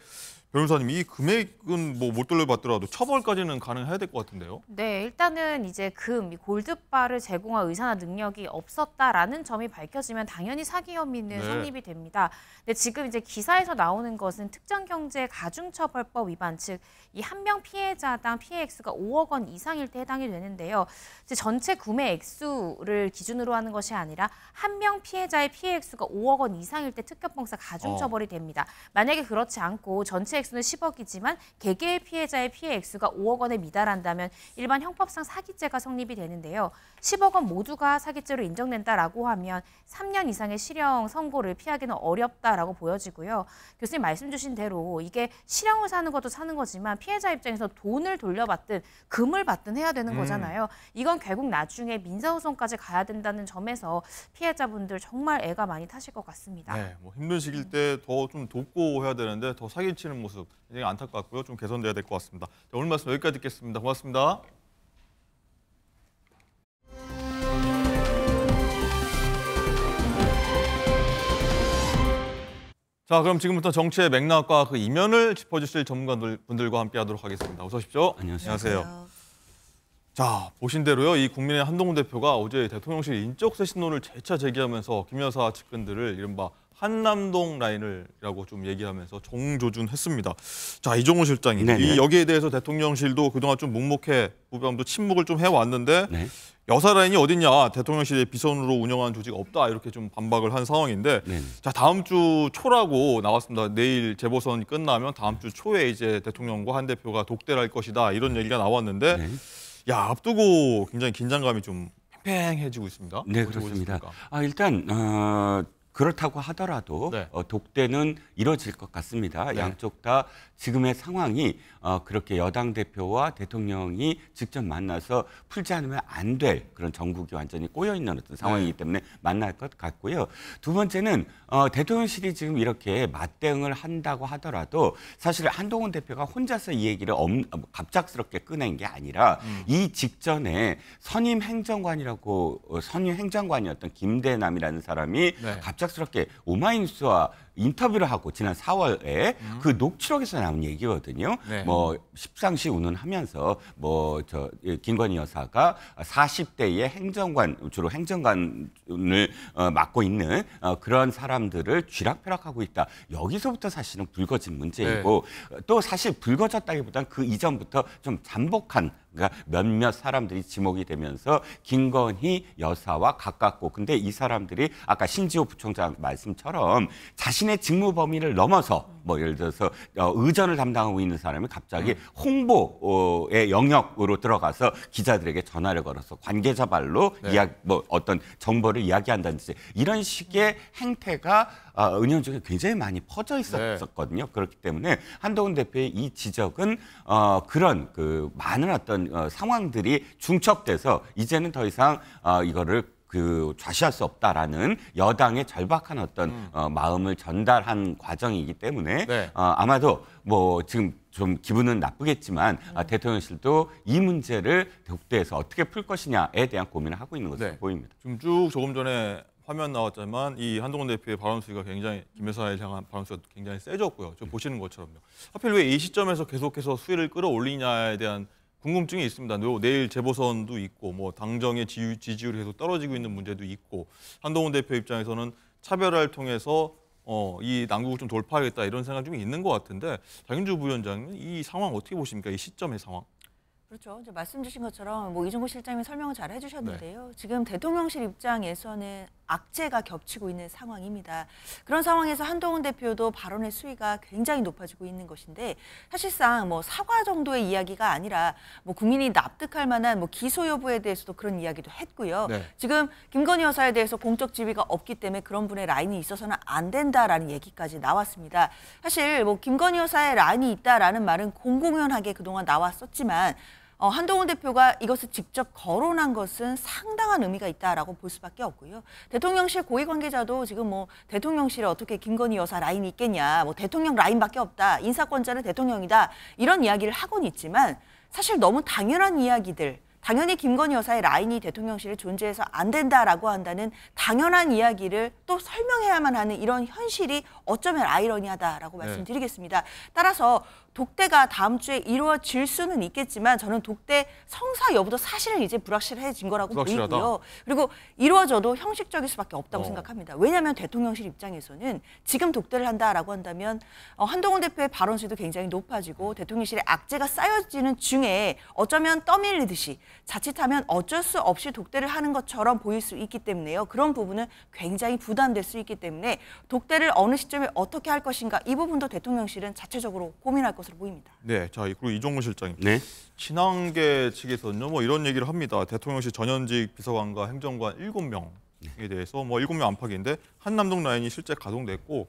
변호사님, 이 금액은 뭐 못 돌려받더라도 처벌까지는 가능해야 될 것 같은데요. 네, 일단은 이제 이 골드바를 제공할 의사나 능력이 없었다라는 점이 밝혀지면 당연히 사기 혐의는 네. 성립이 됩니다. 근데 지금 이제 기사에서 나오는 것은 특정경제 가중처벌법 위반, 즉 이 한 명 피해자당 피해 액수가 5억 원 이상일 때 해당이 되는데요. 이제 전체 구매 액수를 기준으로 하는 것이 아니라 한 명 피해자의 피해 액수가 5억 원 이상일 때 특별법상 가중처벌이 됩니다. 만약에 그렇지 않고 전체 액수는 10억이지만 개개의 피해자의 피해 액수가 5억 원에 미달한다면 일반 형법상 사기죄가 성립이 되는데요. 10억 원 모두가 사기죄로 인정된다라고 하면 3년 이상의 실형 선고를 피하기는 어렵다라고 보여지고요. 교수님 말씀 주신 대로 이게 실형을 사는 것도 사는 거지만 피해자 입장에서 돈을 돌려받든 금을 받든 해야 되는 거잖아요. 이건 결국 나중에 민사소송까지 가야 된다는 점에서 피해자분들 정말 애가 많이 타실 것 같습니다. 네, 뭐 힘든 시기일 때 더 좀 돕고 해야 되는데 더 사기치는 모습 굉장히 안타깝고요. 좀 개선돼야 될 것 같습니다. 자, 오늘 말씀 여기까지 듣겠습니다. 고맙습니다. 자, 그럼 지금부터 정치의 맥락과 그 이면을 짚어주실 전문가분들과 함께하도록 하겠습니다. 어서 오십시오. 안녕하세요. 자, 보신 대로요. 이 국민의 한동훈 대표가 어제 대통령실 인적 쇄신론을 재차 제기하면서 김 여사 측근들을 이른바 한남동 라인을라고 좀 얘기하면서 정조준했습니다. 자, 이종호 실장님, 이 여기에 대해서 대통령실도 그동안 좀 묵묵해 부담도 침묵을 좀 해왔는데 네. 여사 라인이 어딨냐, 대통령실의 비선으로 운영하는 조직 없다, 이렇게 좀 반박을 한 상황인데, 자, 다음 주 초라고 나왔습니다. 내일 재보선이 끝나면 다음 주 초에 이제 대통령과 한 대표가 독대를 할 것이다, 이런 얘기가 나왔는데, 야, 앞두고 굉장히 긴장감이 좀 팽팽해지고 있습니다. 네, 그렇습니다. 일단 그렇다고 하더라도 독대는 이뤄질 것 같습니다. 양쪽 다 지금의 상황이 그렇게 여당 대표와 대통령이 직접 만나서 풀지 않으면 안 될 그런 정국이 완전히 꼬여있는 어떤 상황이기 때문에 만날 것 같고요. 두 번째는 대통령실이 지금 이렇게 맞대응을 한다고 하더라도 사실 한동훈 대표가 혼자서 이 얘기를 갑작스럽게 꺼낸 게 아니라 이 직전에 선임 행정관이었던 김대남이라는 사람이 갑작스럽게 오마이뉴스와 인터뷰를 하고 지난 4월에 그 녹취록에서 나온 얘기거든요. 뭐 십상시 운운하면서 뭐 김건희 여사가 40대의 주로 행정관을 맡고 있는 그런 사람들을 쥐락펴락하고 있다. 여기서부터 사실은 불거진 문제이고 또 사실 불거졌다기보다는 그 이전부터 좀 잠복한, 그러니까 몇몇 사람들이 지목이 되면서 김건희 여사와 가깝고, 근데 이 사람들이 아까 신지호 부총장 말씀처럼 자신의 직무 범위를 넘어서 뭐 예를 들어서 의전을 담당하고 있는 사람이 갑자기 홍보의 영역으로 들어가서 기자들에게 전화를 걸어서 관계자 발로 어떤 정보를 이야기한다든지 이런 식의 행태가 은연중에 굉장히 많이 퍼져 있었거든요. 그렇기 때문에 한동훈 대표의 이 지적은 그런 그 많은 어떤 상황들이 중첩돼서 이제는 더 이상 이거를 좌시할 수 없다라는 여당의 절박한 어떤 마음을 전달한 과정이기 때문에 아마도 뭐 지금 좀 기분은 나쁘겠지만 대통령실도 이 문제를 독대에서 어떻게 풀 것이냐에 대한 고민을 하고 있는 것으로 보입니다. 지금 쭉 조금 전에 화면 나왔지만 이 한동훈 대표의 발언 수위가 굉장히 김 여사를 향한 발언 수위가 굉장히 세졌고요. 좀 보시는 것처럼요. 하필 왜 이 시점에서 계속해서 수위를 끌어올리냐에 대한 궁금증이 있습니다. 내일 재보선도 있고 뭐 당정의 지지율이 계속 떨어지고 있는 문제도 있고 한동훈 대표 입장에서는 차별화를 통해서 이 난국을 좀 돌파하겠다 이런 생각이 좀 있는 것 같은데 장윤주 부위원장님 이 상황 어떻게 보십니까? 이 시점의 상황. 그렇죠. 이제 말씀 주신 것처럼 뭐 이종호 실장님이 설명을 잘 해주셨는데요. 지금 대통령실 입장에서는 악재가 겹치고 있는 상황입니다. 그런 상황에서 한동훈 대표도 발언의 수위가 굉장히 높아지고 있는 것인데 사실상 뭐 사과 정도의 이야기가 아니라 뭐 국민이 납득할 만한 뭐 기소 여부에 대해서도 그런 이야기도 했고요. 지금 김건희 여사에 대해서 공적 지위가 없기 때문에 그런 분의 라인이 있어서는 안 된다라는 얘기까지 나왔습니다. 사실 뭐 김건희 여사의 라인이 있다라는 말은 공공연하게 그동안 나왔었지만 한동훈 대표가 이것을 직접 거론한 것은 상당한 의미가 있다라고 볼 수밖에 없고요. 대통령실 고위 관계자도 지금 뭐 대통령실에 어떻게 김건희 여사 라인이 있겠냐, 뭐 대통령 라인밖에 없다, 인사권자는 대통령이다 이런 이야기를 하고는 있지만 사실 너무 당연한 이야기들, 당연히 김건희 여사의 라인이 대통령실에 존재해서 안 된다라고 한다는 당연한 이야기를 또 설명해야만 하는 이런 현실이 어쩌면 아이러니하다라고 말씀드리겠습니다. 따라서 독대가 다음 주에 이루어질 수는 있겠지만 저는 독대 성사 여부도 사실은 이제 불확실해진 거라고 보이고요. 그리고 이루어져도 형식적일 수밖에 없다고 생각합니다. 왜냐하면 대통령실 입장에서는 지금 독대를 한다라고 한다면 한동훈 대표의 발언 수도 굉장히 높아지고 대통령실에 악재가 쌓여지는 중에 어쩌면 떠밀리듯이 자칫하면 어쩔 수 없이 독대를 하는 것처럼 보일 수 있기 때문에요. 그런 부분은 굉장히 부담될 수 있기 때문에 독대를 어느 시점에 어떻게 할 것인가 이 부분도 대통령실은 자체적으로 고민할 것으로 보입니다. 네, 자 그리고 이종근 실장님. 네. 친한계 측에서는요, 뭐 이런 얘기를 합니다. 대통령실 전현직 비서관과 행정관 7명에 대해서 뭐 7명 안팎인데 한남동 라인이 실제 가동됐고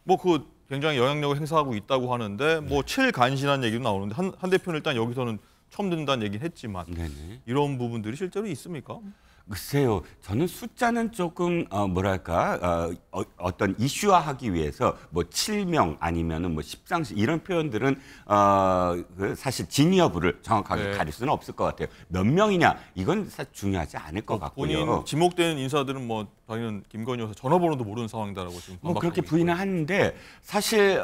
뭐 그 굉장히 영향력을 행사하고 있다고 하는데 뭐 7간신한 얘기도 나오는데 한 대표는 일단 여기서는 처음 듣는다는 얘기는 했지만 이런 부분들이 실제로 있습니까? 글쎄요, 저는 숫자는 조금 뭐랄까 어떤 이슈화하기 위해서 뭐 7명 아니면은 뭐 10상시 이런 표현들은 사실 진위 여부를 정확하게 가릴 수는 없을 것 같아요. 몇 명이냐 이건 사실 중요하지 않을 것 같고요. 본인 지목된 인사들은 뭐 당연히 김건희 여사 전화번호도 모르는 상황이다라고 지금 뭐 그렇게 부인을 하는데 사실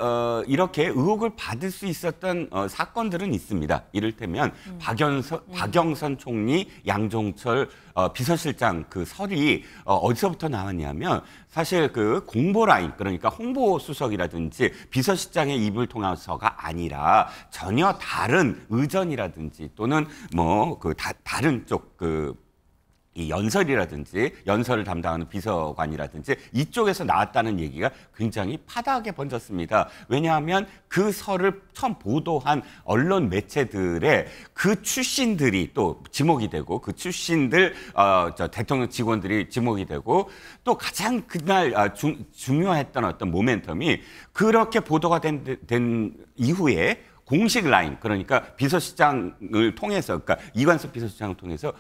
이렇게 의혹을 받을 수 있었던 사건들은 있습니다. 이를테면 박영선 총리, 양종철 비서실장 그 설이 어디서부터 나왔냐면 사실 그 공보 라인 그러니까 홍보 수석이라든지 비서실장의 입을 통해서가 아니라 전혀 다른 의전이라든지 또는 뭐 그 다른 쪽 이 연설이라든지 연설을 담당하는 비서관이라든지 이쪽에서 나왔다는 얘기가 굉장히 파다하게 번졌습니다. 왜냐하면 그 설을 처음 보도한 언론 매체들의 그 출신들이 또 지목이 되고 그 출신들 대통령 직원들이 지목이 되고 또 가장 그날 중요했던 어떤 모멘텀이 그렇게 보도가 된 이후에 공식 라인 그러니까 비서실장을 통해서 그러니까 이관섭 비서실장을 통해서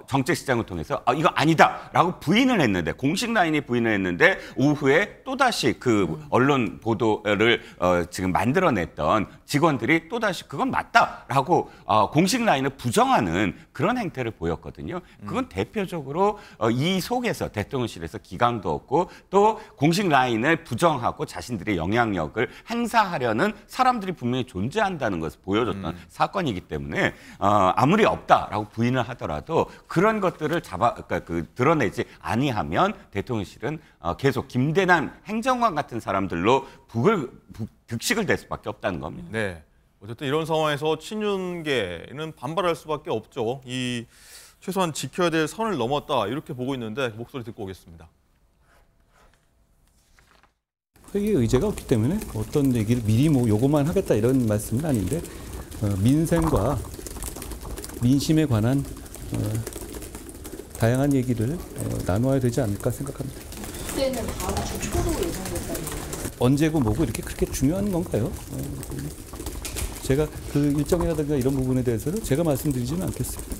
정책실장을 통해서 이거 아니다라고 부인을 했는데 공식 라인이 부인을 했는데 오후에 또다시 그 언론 보도를 지금 만들어냈던 직원들이 또다시 그건 맞다라고 공식 라인을 부정하는 그런 행태를 보였거든요. 그건 대표적으로 이 속에서 대통령실에서 기강도 없고 또 공식 라인을 부정하고 자신들의 영향력을 행사하려는 사람들이 분명히 존재한다는 것을 보여줬던 사건이기 때문에 아무리 없다라고 부인을 하더라도 그런 것들을 드러내지 아니하면 대통령실은 계속 김대남 행정관 같은 사람들로 득식을 될 수밖에 없다는 겁니다. 네. 어쨌든 이런 상황에서 친윤계는 반발할 수밖에 없죠. 이 최소한 지켜야 될 선을 넘었다 이렇게 보고 있는데 목소리 듣고 오겠습니다. 회의 의제가 없기 때문에 어떤 얘기를 미리 뭐 요거만 하겠다 이런 말씀은 아닌데 민생과 민심에 관한 다양한 얘기를 나눠야 되지 않을까 생각합니다. 그때는 다음 주 초로 예상됐다는 언제고 뭐고 이렇게 그렇게 중요한 건가요? 제가 그 일정이라든가 이런 부분에 대해서는 제가 말씀드리지는 않겠습니다.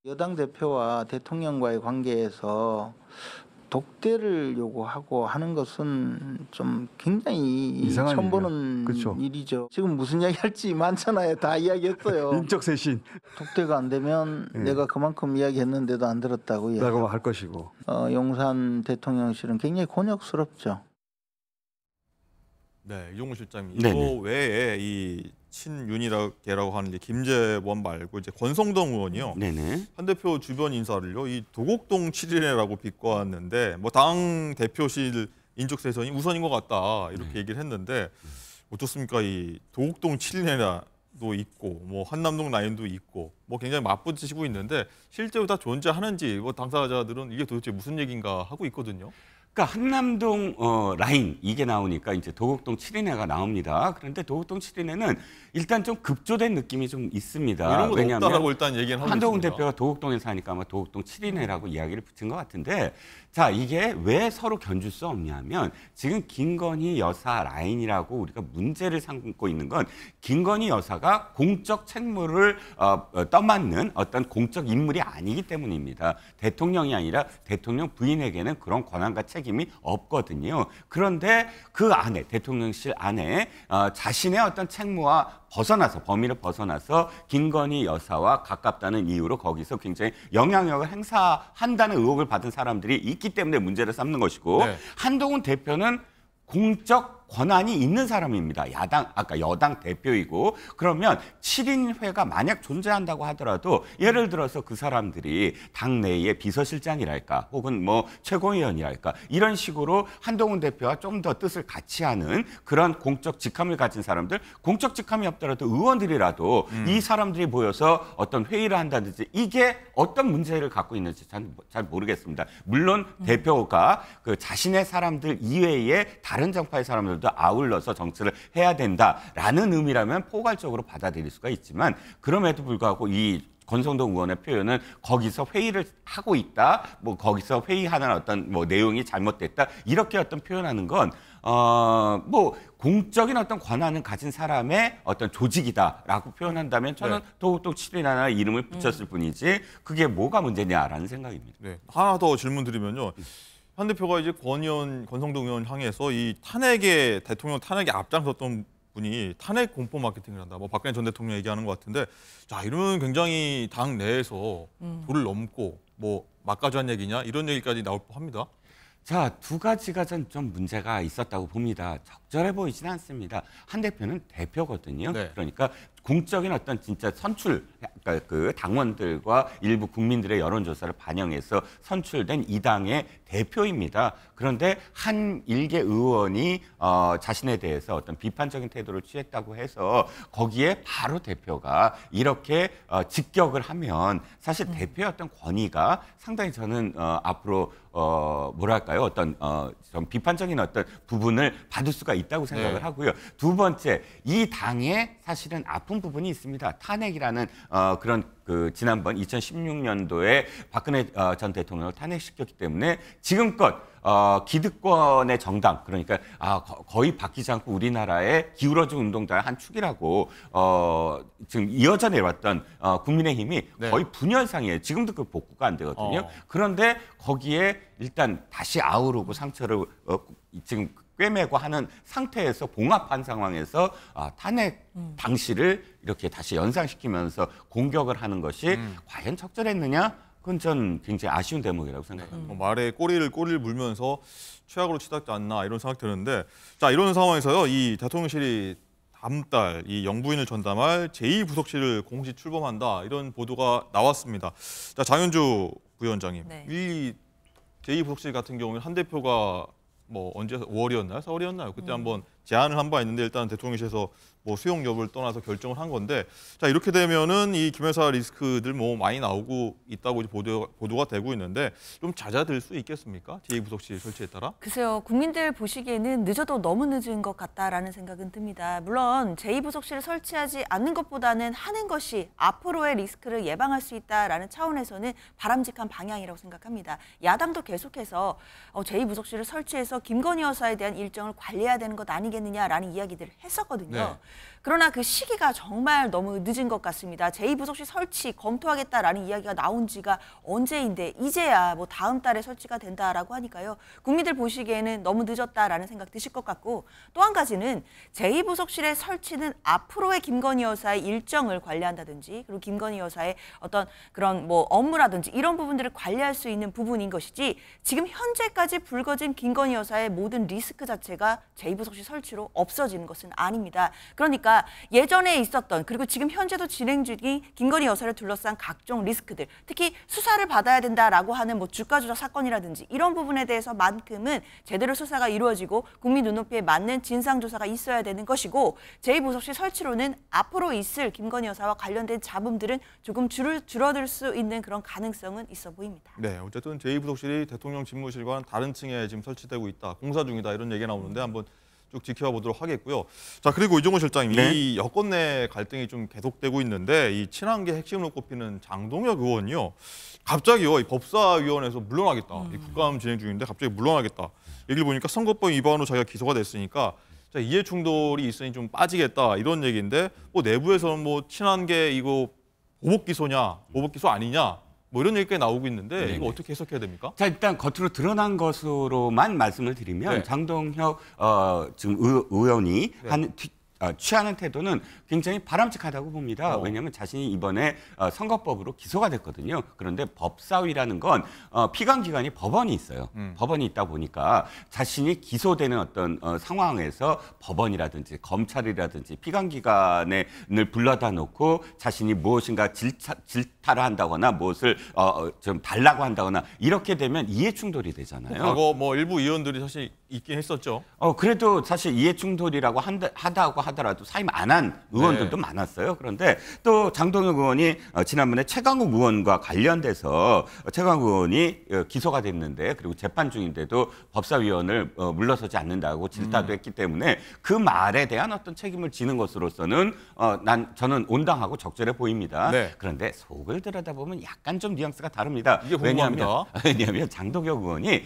여당 대표와 대통령과의 관계에서 독대를 요구하고 하는 것은 좀 굉장히 처음 보는 일이죠. 지금 무슨 이야기 할지 많잖아요. 다 이야기했어요. 인적 쇄신. 독대가 안 되면 내가 그만큼 이야기했는데도 안 들었다고요. 라고 할 것이고. 용산 대통령실은 굉장히 곤욕스럽죠. 네, 이종근 실장님. 이거 외에 이 친윤이라고 하는 김재원 말고 이제 권성동 의원이요. 한 대표 주변 인사를요. 이 도곡동 7일회라고 비꼬았는데 뭐 당 대표실 인적 쇄신이 우선인 것 같다 이렇게 얘기를 했는데 어떻습니까? 이 도곡동 7일회도 있고 뭐 한남동 라인도 있고 뭐 굉장히 맞붙이고 있는데 실제로 다 존재하는지 뭐 당사자들은 이게 도대체 무슨 얘기인가 하고 있거든요. 그러니까 한남동 라인 이게 나오니까 이제 도곡동 7인회가 나옵니다. 그런데 도곡동 7인회는 일단 좀 급조된 느낌이 좀 있습니다. 왜냐하면 일단 얘기는 하고 한동훈 있습니다. 대표가 도곡동에 사니까 아마 도곡동 7인회라고 이야기를 붙인 것 같은데 자 이게 왜 서로 견줄 수 없냐면 지금 김건희 여사 라인이라고 우리가 문제를 삼고 있는 건 김건희 여사가 공적 책무를 떠맡는 어떤 공적 인물이 아니기 때문입니다. 대통령이 아니라 대통령 부인에게는 그런 권한과 책임이 책임이 없거든요. 그런데 그 안에 대통령실 안에 자신의 어떤 책무와 범위를 벗어나서 김건희 여사와 가깝다는 이유로 거기서 굉장히 영향력을 행사한다는 의혹을 받은 사람들이 있기 때문에 문제를 삼는 것이고 네. 한동훈 대표는 공적 권한이 있는 사람입니다. 아까 여당 대표이고 그러면 7인회가 만약 존재한다고 하더라도 예를 들어서 그 사람들이 당내의 비서실장이랄까 혹은 뭐 최고위원이랄까 이런 식으로 한동훈 대표와 좀 더 뜻을 같이 하는 그런 공적 직함을 가진 사람들, 공적 직함이 없더라도 의원들이라도 이 사람들이 모여서 어떤 회의를 한다든지 이게 어떤 문제를 갖고 있는지 잘 모르겠습니다. 물론 대표가 그 자신의 사람들 이외에 다른 정파의 사람들 아울러서 정치를 해야 된다라는 의미라면 포괄적으로 받아들일 수가 있지만 그럼에도 불구하고 이 권성동 의원의 표현은 거기서 회의를 하고 있다, 뭐 거기서 회의하는 어떤 뭐 내용이 잘못됐다 이렇게 어떤 표현하는 건 뭐 공적인 어떤 권한을 가진 사람의 어떤 조직이다라고 표현한다면 저는 네. 더욱더 7인하나 이름을 붙였을 뿐이지 그게 뭐가 문제냐라는 생각입니다. 네. 하나 더 질문 드리면요. 한 대표가 이제 권성동 의원 향해서 이 대통령 탄핵에 앞장섰던 분이 탄핵 공포 마케팅을 한다. 뭐 박근혜 전 대통령 얘기하는 것 같은데, 자 이러면 굉장히 당 내에서 도를 넘고 뭐 막가주한 얘기냐 이런 얘기까지 나올 법합니다. 자, 두 가지가 좀 문제가 있었다고 봅니다. 적절해 보이지는 않습니다. 한 대표는 대표거든요. 네. 그러니까 공적인 어떤 진짜 그러니까 그 당원들과 일부 국민들의 여론조사를 반영해서 선출된 이 당의 대표입니다. 그런데 한 일개 의원이 자신에 대해서 어떤 비판적인 태도를 취했다고 해서 거기에 바로 대표가 이렇게 직격을 하면 사실 대표의 어떤 권위가 상당히 저는 앞으로 뭐랄까요 어떤 좀 비판적인 어떤 부분을 받을 수가 있다고 생각을 네. 하고요. 두 번째, 이 당에 사실은 아픈 부분이 있습니다. 탄핵이라는 그런 그 지난번 2016년도에 박근혜 전 대통령을 탄핵시켰기 때문에 지금껏 기득권의 정당 그러니까 거의 바뀌지 않고 우리나라의 기울어진 운동자의 한 축이라고 지금 이어져 내려왔던 국민의힘이 네. 거의 분열상이에요. 지금도 그 복구가 안 되거든요. 그런데 거기에 일단 다시 아우르고 상처를 지금 꿰매고 하는 상태에서 봉합한 상황에서 탄핵 당시를 이렇게 다시 연상시키면서 공격을 하는 것이 과연 적절했느냐? 그건 전 굉장히 아쉬운 대목이라고 생각합니다. 말에 꼬리를 물면서 최악으로 치닫지 않나 이런 생각 드는데 자 이런 상황에서요 이 대통령실이 다음 달 이 영부인을 전담할 제2부속실을 공식 출범한다 이런 보도가 나왔습니다. 자 장윤주 부위원장님 네. 이 제2부속실 같은 경우는 한 대표가 뭐 언제 5월이었나요? 4월이었나요? 그때 한번 제안을 한 바 있는데 일단 대통령실에서 뭐 수용 여부를 떠나서 결정을 한 건데 자 이렇게 되면은 이 김여사 리스크들 뭐 많이 나오고 있다고 보도가 되고 있는데 좀 잦아들 수 있겠습니까? 제2부속실 설치에 따라? 글쎄요. 국민들 보시기에는 늦어도 너무 늦은 것 같다라는 생각은 듭니다. 물론 제2부속실을 설치하지 않는 것보다는 하는 것이 앞으로의 리스크를 예방할 수 있다라는 차원에서는 바람직한 방향이라고 생각합니다. 야당도 계속해서 제2부속실을 설치해서 김건희 여사에 대한 일정을 관리해야 되는 것 아니겠느냐라는 이야기들을 했었거든요. 네. 그러나 그 시기가 정말 너무 늦은 것 같습니다. 제2부속실 설치 검토하겠다라는 이야기가 나온 지가 언제인데 이제야 뭐 다음 달에 설치가 된다라고 하니까요. 국민들 보시기에는 너무 늦었다라는 생각 드실 것 같고 또 한 가지는 제2부속실의 설치는 앞으로의 김건희 여사의 일정을 관리한다든지 그리고 김건희 여사의 어떤 그런 뭐 업무라든지 이런 부분들을 관리할 수 있는 부분인 것이지 지금 현재까지 불거진 김건희 여사의 모든 리스크 자체가 제2부속실 설치로 없어지는 것은 아닙니다. 그러니까 예전에 있었던 그리고 지금 현재도 진행 중인 김건희 여사를 둘러싼 각종 리스크들 특히 수사를 받아야 된다라고 하는 뭐 주가 조작 사건이라든지 이런 부분에 대해서만큼은 제대로 수사가 이루어지고 국민 눈높이에 맞는 진상조사가 있어야 되는 것이고 제2부속실 설치로는 앞으로 있을 김건희 여사와 관련된 잡음들은 조금 줄어들 수 있는 그런 가능성은 있어 보입니다. 네, 어쨌든 제2부속실이 대통령 집무실과는 다른 층에 지금 설치되고 있다, 공사 중이다 이런 얘기가 나오는데 한번 쭉 지켜보도록 하겠고요. 자 그리고 이종호 실장님, 네. 이 여권 내 갈등이 좀 계속되고 있는데 이 친한계 핵심으로 꼽히는 장동혁 의원이요, 갑자기요 이 법사위원회에서 물러나겠다. 이 국감 진행 중인데 갑자기 물러나겠다. 얘기를 보니까 선거법 위반으로 자기가 기소가 됐으니까 자, 이해 충돌이 있으니 좀 빠지겠다 이런 얘기인데 뭐 내부에서는 뭐 친한계 이거 보복 기소냐, 보복 기소 아니냐 뭐 이런 얘기가 나오고 있는데 네네. 이거 어떻게 해석해야 됩니까? 자, 일단 겉으로 드러난 것으로만 말씀을 드리면 네. 장동혁 지금 의원이 취하는 태도는 굉장히 바람직하다고 봅니다. 왜냐하면 자신이 이번에 선거법으로 기소가 됐거든요. 그런데 법사위라는 건 피감기관이 법원이 있어요. 법원이 있다 보니까 자신이 기소되는 어떤 상황에서 법원이라든지 검찰이라든지 피감기관을 불러다 놓고 자신이 무엇인가 질타를 한다거나 무엇을 좀 달라고 한다거나 이렇게 되면 이해충돌이 되잖아요. 과거 뭐 일부 의원들이 사실 있긴 했었죠. 그래도 사실 이해충돌이라고 한다고 하더라도 사임 안 한 의원들도 네. 많았어요. 그런데 또 장동혁 의원이 지난번에 최강욱 의원과 관련돼서 최강욱 의원이 기소가 됐는데 그리고 재판 중인데도 법사위원을 물러서지 않는다고 질타도 했기 때문에 그 말에 대한 어떤 책임을 지는 것으로서는 저는 온당하고 적절해 보입니다. 네. 그런데 속을 들여다보면 약간 좀 뉘앙스가 다릅니다. 이게 궁금합니다. 왜냐하면 장동혁 의원이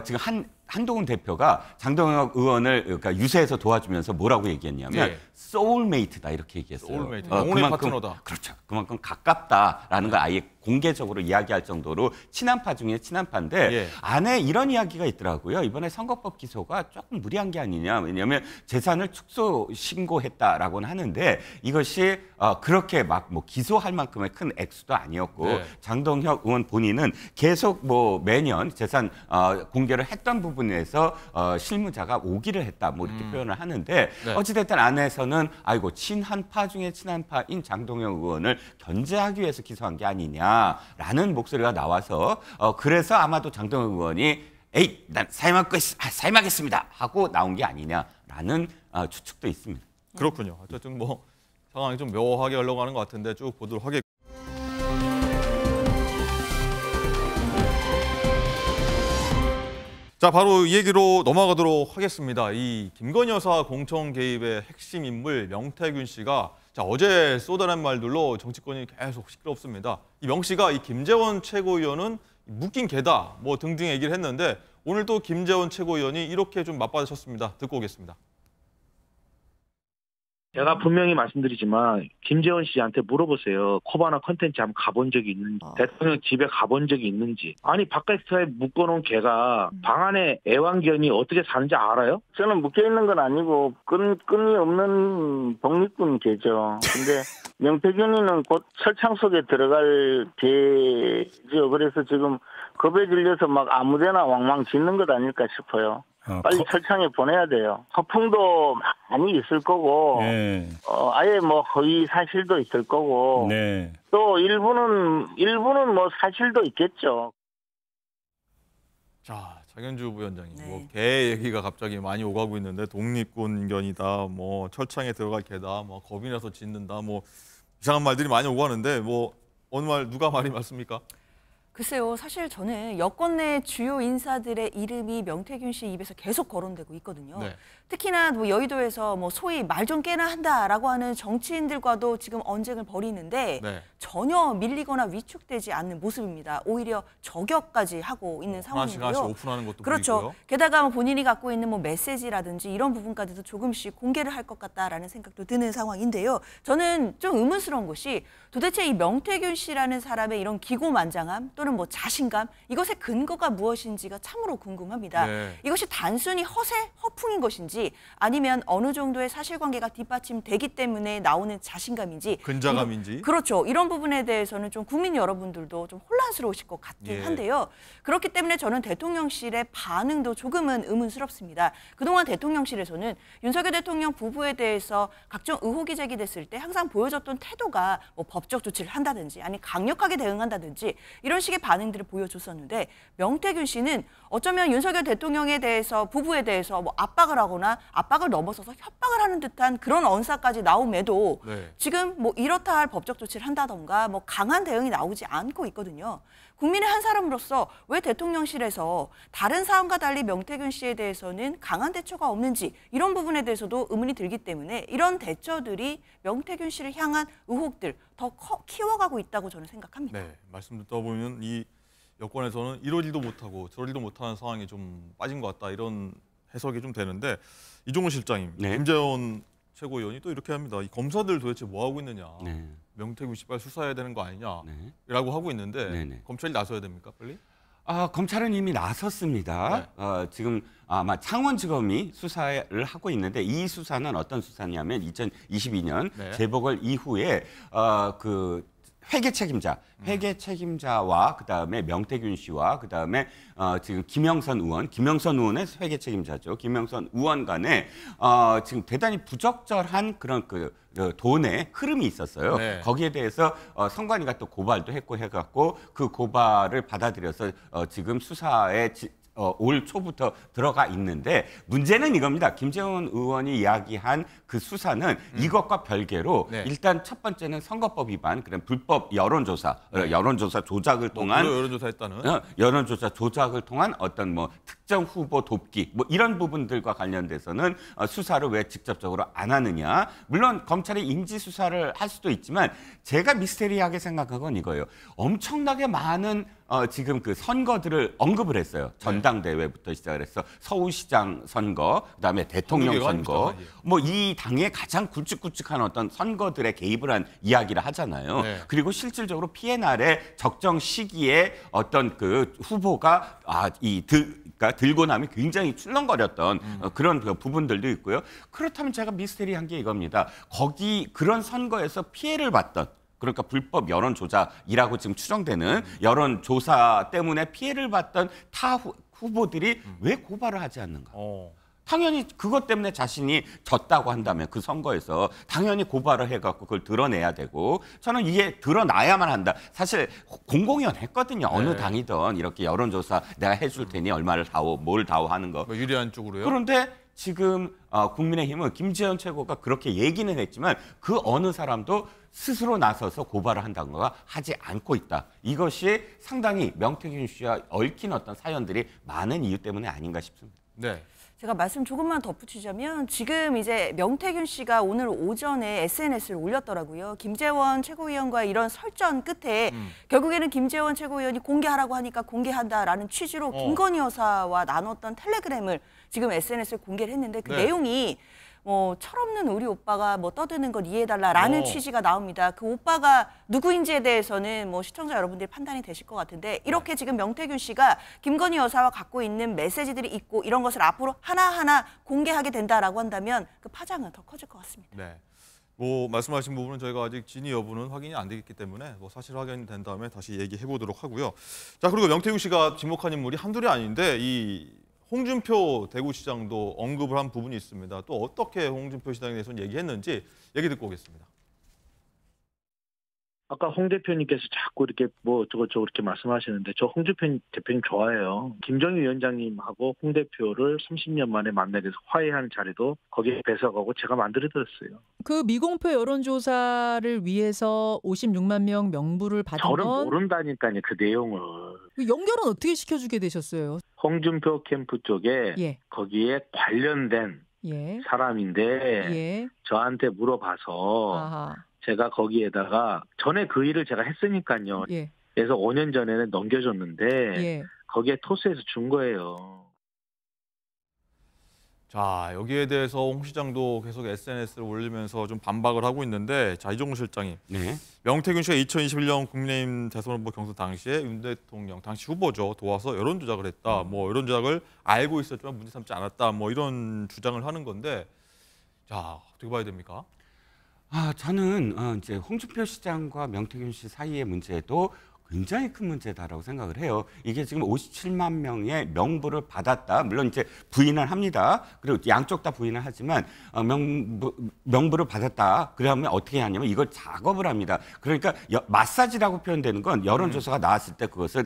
지금 한동훈 대표가 장동혁 의원을 그러니까 유세에서 도와주면서 뭐라고 얘기했냐면 소울메이트다 이렇게 얘기했어요. 소울메이트, 영혼의 파트너다. 그렇죠. 그만큼 가깝다라는 걸 아예 공개적으로 이야기할 정도로 친한파 중에 친한파인데 안에 이런 이야기가 있더라고요. 이번에 선거법 기소가 조금 무리한 게 아니냐. 왜냐하면 재산을 축소 신고했다라고는 하는데 이것이 그렇게 막 뭐 기소할 만큼의 큰 액수도 아니었고 장동혁 의원 본인은 계속 뭐 매년 재산 공개를 했던 부분에서 실무자가 오기를 했다 뭐 이렇게 표현을 하는데 어찌됐든 안에서는 아이고 친한파 중에 친한파인 장동혁 의원을 견제하기 위해서 기소한 게 아니냐라는 목소리가 나와서 그래서 아마도 장동혁 의원이 에이 난 사임하겠습니다 하고 나온 게 아니냐라는 추측도 있습니다. 그렇군요. 어쨌든 뭐 상황이 좀 묘하게 흘러가는 것 같은데 쭉 보도록 하겠습니다. 자, 바로 이 얘기로 넘어가도록 하겠습니다. 이 김건희 여사 공천 개입의 핵심 인물 명태균 씨가 어제 쏟아낸 말들로 정치권이 계속 시끄럽습니다. 이 명 씨가 이 김재원 최고위원은 묶인 개다 뭐 등등 얘기를 했는데 오늘 또 김재원 최고위원이 이렇게 좀 맞받으셨습니다. 듣고 오겠습니다. 제가 분명히 말씀드리지만 김재원 씨한테 물어보세요. 코바나 컨텐츠 한번 가본 적이 있는지, 대통령 집에 가본 적이 있는지. 아니 바깥에 묶어놓은 개가 방 안에 애완견이 어떻게 사는지 알아요? 저는 묶여있는 건 아니고 끈이 없는 독립군 개죠. 근데 명태균이는 곧 철창 속에 들어갈 개죠. 그래서 지금 겁에 질려서 막 아무데나 왕왕 짖는 것 아닐까 싶어요. 빨리 철창에 보내야 돼요. 허풍도 많이 있을 거고, 아예 뭐 허위 사실도 있을 거고, 또 일부는 뭐 사실도 있겠죠. 자, 장현주 부위원장님, 뭐 개 얘기가 갑자기 많이 오가고 있는데 독립군견이다, 뭐 철창에 들어갈 개다, 뭐 겁이 나서 짖는다, 뭐 이상한 말들이 많이 오가는데 뭐 어느 말 누가 말이 맞습니까? 글쎄요. 사실 저는 여권 내 주요 인사들의 이름이 명태균 씨 입에서 계속 거론되고 있거든요. 특히나 뭐 여의도에서 뭐 소위 말 좀 깨나 한다라고 하는 정치인들과도 지금 언쟁을 벌이는데 전혀 밀리거나 위축되지 않는 모습입니다. 오히려 저격까지 하고 있는 상황이고요. 하나씩 오픈하는 것도 그렇죠. 보이고요. 게다가 뭐 본인이 갖고 있는 뭐 메시지라든지 이런 부분까지도 조금씩 공개를 할 것 같다라는 생각도 드는 상황인데요. 저는 좀 의문스러운 것이 도대체 이 명태균 씨라는 사람의 이런 기고만장함 또는 뭐 자신감 이것의 근거가 무엇인지가 참으로 궁금합니다. 이것이 단순히 허풍인 것인지 아니면 어느 정도의 사실관계가 뒷받침되기 때문에 나오는 자신감인지 근자감인지 그렇죠. 이런 부분에 대해서는 좀 국민 여러분들도 좀 혼란스러우실 것 같긴 한데요. 그렇기 때문에 저는 대통령실의 반응도 조금은 의문스럽습니다. 그동안 대통령실에서는 윤석열 대통령 부부에 대해서 각종 의혹이 제기됐을 때 항상 보여줬던 태도가 뭐 법적 조치를 한다든지 아니 강력하게 대응한다든지 이런 식의 반응들을 보여줬었는데 명태균 씨는 어쩌면 윤석열 대통령에 대해서 부부에 대해서 뭐 압박을 하거나 압박을 넘어서서 협박을 하는 듯한 그런 언사까지 나옴에도 지금 뭐 이렇다 할 법적 조치를 한다던가 뭐 강한 대응이 나오지 않고 있거든요. 국민의 한 사람으로서 왜 대통령실에서 다른 사안과 달리 명태균 씨에 대해서는 강한 대처가 없는지 이런 부분에 대해서도 의문이 들기 때문에 이런 대처들이 명태균 씨를 향한 의혹들 더 키워가고 있다고 저는 생각합니다. 말씀 듣다 보면 이 여권에서는 이러지도 못하고 저러지도 못하는 상황이 좀 빠진 것 같다 이런 해석이 좀 되는데 이종훈 실장님, 김재원 최고위원이 또 이렇게 합니다. 이 검사들 도대체 뭐 하고 있느냐. 네. 명태균 씨 빨리 수사해야 되는 거 아니냐라고 네. 하고 있는데 네네. 검찰이 나서야 됩니까, 빨리? 검찰은 이미 나섰습니다. 네. 지금 아마 창원지검이 수사를 하고 있는데 이 수사는 어떤 수사냐면 2022년 네. 재보궐 이후에 그 회계 책임자와 그다음에 명태균 씨와 그다음에 지금 김영선 의원의 회계 책임자죠. 김영선 의원 간에 지금 대단히 부적절한 그런 그 돈의 흐름이 있었어요. 네. 거기에 대해서 선관위가 또 고발도 했고 해갖고 그 고발을 받아들여서 지금 수사에 올 초부터 들어가 있는데 문제는 이겁니다. 김재원 의원이 이야기한 그 수사는 이것과 별개로 네. 일단 첫 번째는 선거법 위반, 그런 불법 여론조사, 여론조사 조작을 통한 여론조사 조작을 통한 어떤 뭐 특정 후보 돕기 뭐 이런 부분들과 관련돼서는 수사를 왜 직접적으로 안 하느냐. 물론 검찰이 인지 수사를 할 수도 있지만 제가 미스테리하게 생각한 건 이거예요. 엄청나게 많은 지금 그 선거들을 언급을 했어요. 전당대회부터 시작을 해서 서울시장 선거, 그다음에 대통령 선거, 뭐 이 당의 가장 굵직굵직한 어떤 선거들에 개입을 한 이야기를 하잖아요. 네. 그리고 실질적으로 피해 날에 적정 시기에 어떤 그 후보가 그러니까 들고 나면 굉장히 출렁거렸던 그런 그 부분들도 있고요. 그렇다면 제가 미스테리한 게 이겁니다. 그런 선거에서 피해를 봤던, 그러니까 불법 여론조작이라고 지금 추정되는 여론조사 때문에 피해를 봤던 타 후보들이 왜 고발을 하지 않는가? 당연히 그것 때문에 자신이 졌다고 한다면 그 선거에서 당연히 고발을 해갖고 그걸 드러내야 되고, 저는 이게 드러나야만 한다. 사실 공공연 했거든요. 어느 당이든 이렇게 여론조사 내가 해줄 테니 얼마를 다오, 뭘 다오 하는 거. 뭐 유리한 쪽으로요? 그런데 지금 국민의힘은 김재원 최고가 그렇게 얘기는 했지만 그 어느 사람도 스스로 나서서 고발을 한다는 거가 하지 않고 있다. 이것이 상당히 명태균 씨와 얽힌 어떤 사연들이 많은 이유 때문에 아닌가 싶습니다. 네. 제가 말씀 조금만 덧붙이자면 지금 이제 명태균 씨가 오늘 오전에 SNS를 올렸더라고요. 김재원 최고위원과의 이런 설전 끝에 결국에는 김재원 최고위원이 공개하라고 하니까 공개한다라는 취지로 김건희 여사와 나눴던 텔레그램을 지금 SNS에 공개를 했는데 그 내용이 뭐 철없는 우리 오빠가 뭐 떠드는 걸 이해해달라라는 취지가 나옵니다. 그 오빠가 누구인지에 대해서는 뭐 시청자 여러분들이 판단이 되실 것 같은데 이렇게 지금 명태균 씨가 김건희 여사와 갖고 있는 메시지들이 있고 이런 것을 앞으로 하나하나 공개하게 된다라고 한다면 그 파장은 더 커질 것 같습니다. 네. 뭐 말씀하신 부분은 저희가 아직 진위 여부는 확인이 안 되기 때문에 뭐 사실 확인된 다음에 다시 얘기해 보도록 하고요. 자, 그리고 명태균 씨가 지목한 인물이 한둘이 아닌데 이 홍준표 대구시장도 언급을 한 부분이 있습니다. 또 어떻게 홍준표 시장에 대해서는 얘기했는지 얘기 듣고 오겠습니다. 아까 홍 대표님께서 자꾸 이렇게 뭐 저거 이렇게 말씀하시는데 저 홍준표 대표님 좋아해요. 김정일 위원장님하고 홍 대표를 30년 만에 만나게 해서 화해하는 자리도 거기에 배석하고 제가 만들어드렸어요. 그 미공표 여론조사를 위해서 56만 명 명부를 받은 저는 건 모른다니까요, 그 내용을. 연결은 어떻게 시켜주게 되셨어요? 홍준표 캠프 쪽에 거기에 관련된 사람인데 저한테 물어봐서 제가 거기에다가 전에 그 일을 제가 했으니까요. 그래서 5년 전에는 넘겨줬는데 거기에 토스해서 준 거예요. 자, 여기에 대해서 홍 시장도 계속 SNS를 올리면서 좀 반박을 하고 있는데, 자, 이종우 실장님. 명태균 씨가 2021년 국민의힘 대선 후보 경선 당시에 윤 대통령 당시 후보죠. 도와서 여론 조작을 했다. 뭐 여론 조작을 알고 있었지만 문제 삼지 않았다. 뭐 이런 주장을 하는 건데, 자, 어떻게 봐야 됩니까? 저는 이제 홍준표 시장과 명태균 씨 사이의 문제도 굉장히 큰 문제다라고 생각을 해요. 이게 지금 57만 명의 명부를 받았다. 물론 이제 부인을 합니다. 그리고 양쪽 다 부인을 하지만 명부를 받았다. 그러면 어떻게 하냐면 이걸 작업을 합니다. 그러니까 마사지라고 표현되는 건 여론조사가 나왔을 때 그것을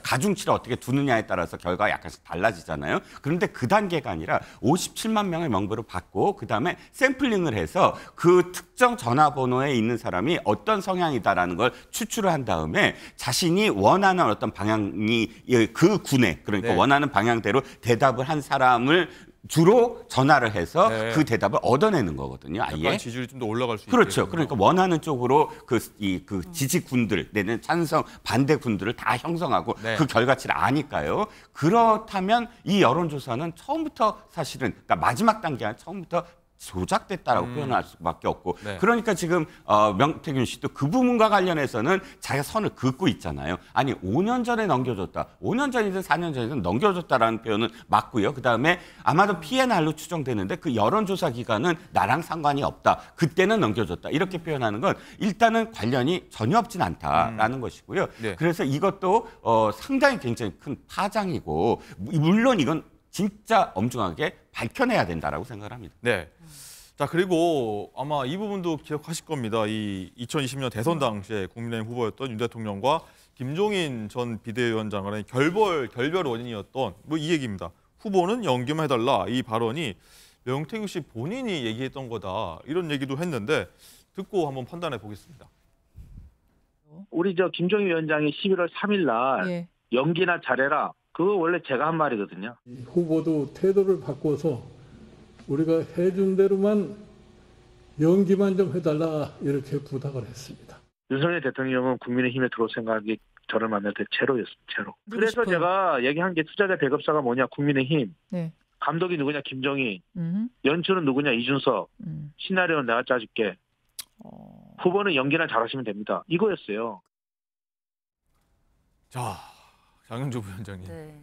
가중치를 어떻게 두느냐에 따라서 결과가 약간씩 달라지잖아요. 그런데 그 단계가 아니라 57만 명의 명부를 받고 그다음에 샘플링을 해서 그 특정 전화번호에 있는 사람이 어떤 성향이다라는 걸 추출을 한 다음에 자신이 원하는 어떤 방향이 그 군에 그러니까 원하는 방향대로 대답을 한 사람을 주로 전화를 해서 그 대답을 얻어내는 거거든요. 아예 약간 지지율이 좀 더 올라갈 수 있게. 그렇죠. 그러니까 원하는 쪽으로 그 지지군들 내는 찬성 반대군들을 다 형성하고 그 결과치를 아니까요. 그렇다면 이 여론조사는 처음부터 사실은 그러니까 마지막 단계 처음부터 조작됐다라고 표현할 수밖에 없고 네. 그러니까 지금 명태균 씨도 그 부분과 관련해서는 자기가 선을 긋고 있잖아요. 아니 5년 전에 넘겨줬다. 5년 전이든 4년 전이든 넘겨줬다라는 표현은 맞고요. 그다음에 아마도 피해 날로 추정되는데 그 여론조사 기간은 나랑 상관이 없다. 그때는 넘겨줬다. 이렇게 표현하는 건 일단은 관련이 전혀 없진 않다라는 것이고요. 네. 그래서 이것도 상당히 굉장히 큰 파장이고 물론 이건 진짜 엄중하게 밝혀내야 된다라고 생각을 합니다. 네. 자, 그리고 아마 이 부분도 기억하실 겁니다. 이 2020년 대선 당시에 국민의힘 후보였던 윤 대통령과 김종인 전 비대위원장 간의 결별 원인이었던 뭐 이 얘기입니다. 후보는 연기만 해달라. 이 발언이 명태균 씨 본인이 얘기했던 거다. 이런 얘기도 했는데 듣고 한번 판단해 보겠습니다. 우리 김종인 위원장이 11월 3일 날 연기나 잘해라. 그거 원래 제가 한 말이거든요. 후보도 태도를 바꿔서 우리가 해준 대로만 연기만 좀 해달라 이렇게 부탁을 했습니다. 윤석열 대통령은 국민의힘에 들어올 생각이 저를 만날 때 제로였습니다. 제로. 그래서 제가 얘기한 게 투자자 배급사가 뭐냐. 국민의힘. 네. 감독이 누구냐. 김종인. 연출은 누구냐. 이준석. 시나리오는 내가 짜줄게. 후보는 연기나 잘하시면 됩니다. 이거였어요. 자, 장윤주 부위원장님. 네.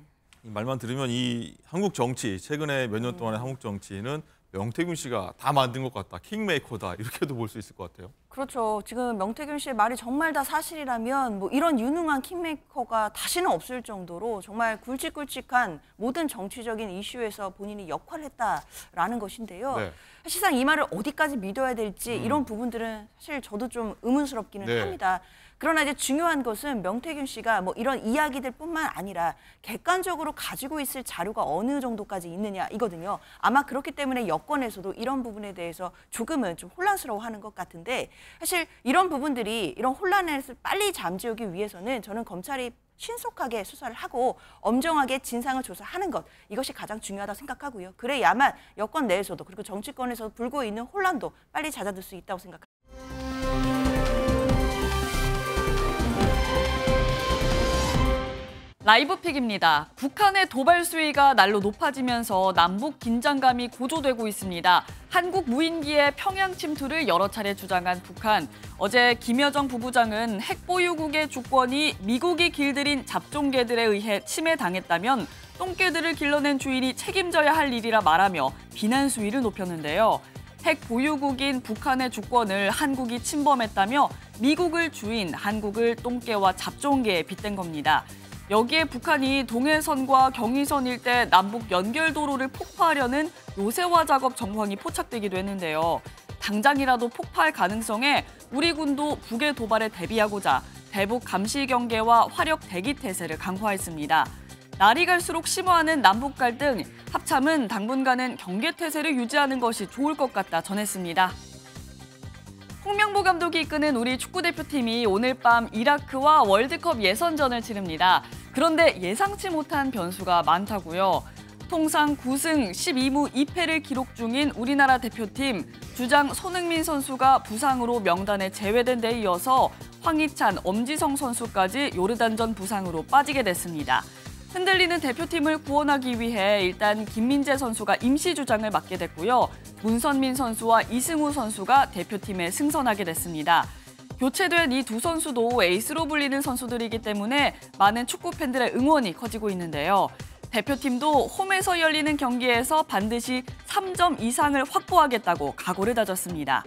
이 말만 들으면 이 한국 정치, 최근에 몇 년 동안의 한국 정치는 명태균 씨가 다 만든 것 같다. 킹메이커다. 이렇게도 볼 수 있을 것 같아요. 그렇죠. 지금 명태균 씨의 말이 정말 다 사실이라면 뭐 이런 유능한 킹메이커가 다시는 없을 정도로 정말 굵직굵직한 모든 정치적인 이슈에서 본인이 역할을 했다라는 것인데요. 네. 사실상 이 말을 어디까지 믿어야 될지 이런 부분들은 사실 저도 좀 의문스럽기는 합니다. 그러나 이제 중요한 것은 명태균 씨가 뭐 이런 이야기들뿐만 아니라 객관적으로 가지고 있을 자료가 어느 정도까지 있느냐 이거든요. 아마 그렇기 때문에 여권에서도 이런 부분에 대해서 조금은 좀 혼란스러워하는 것 같은데 사실 이런 부분들이 이런 혼란을 빨리 잠재우기 위해서는 저는 검찰이 신속하게 수사를 하고 엄정하게 진상을 조사하는 것 이것이 가장 중요하다고 생각하고요. 그래야만 여권 내에서도 그리고 정치권에서 불고 있는 혼란도 빨리 잦아들 수 있다고 생각합니다. 라이브픽입니다. 북한의 도발 수위가 날로 높아지면서 남북 긴장감이 고조되고 있습니다. 한국 무인기의 평양 침투를 여러 차례 주장한 북한. 어제 김여정 부부장은 핵 보유국의 주권이 미국이 길들인 잡종개들에 의해 침해당했다면 똥개들을 길러낸 주인이 책임져야 할 일이라 말하며 비난 수위를 높였는데요. 핵 보유국인 북한의 주권을 한국이 침범했다며 미국을 주인, 한국을 똥개와 잡종개에 빗댄 겁니다. 여기에 북한이 동해선과 경의선 일대 남북 연결도로를 폭파하려는 요새화 작업 정황이 포착되기도 했는데요. 당장이라도 폭파할 가능성에 우리 군도 북의 도발에 대비하고자 대북 감시 경계와 화력 대기 태세를 강화했습니다. 날이 갈수록 심화하는 남북 갈등, 합참은 당분간은 경계 태세를 유지하는 것이 좋을 것 같다 전했습니다. 홍명보 감독이 이끄는 우리 축구대표팀이 오늘 밤 이라크와 월드컵 예선전을 치릅니다. 그런데 예상치 못한 변수가 많다고요. 통상 9승 12무 2패를 기록 중인 우리나라 대표팀 주장 손흥민 선수가 부상으로 명단에 제외된 데 이어서 황희찬, 엄지성 선수까지 요르단전 부상으로 빠지게 됐습니다. 흔들리는 대표팀을 구원하기 위해 일단 김민재 선수가 임시 주장을 맡게 됐고요. 문선민 선수와 이승우 선수가 대표팀에 승선하게 됐습니다. 교체된 이 두 선수도 에이스로 불리는 선수들이기 때문에 많은 축구 팬들의 응원이 커지고 있는데요. 대표팀도 홈에서 열리는 경기에서 반드시 3점 이상을 확보하겠다고 각오를 다졌습니다.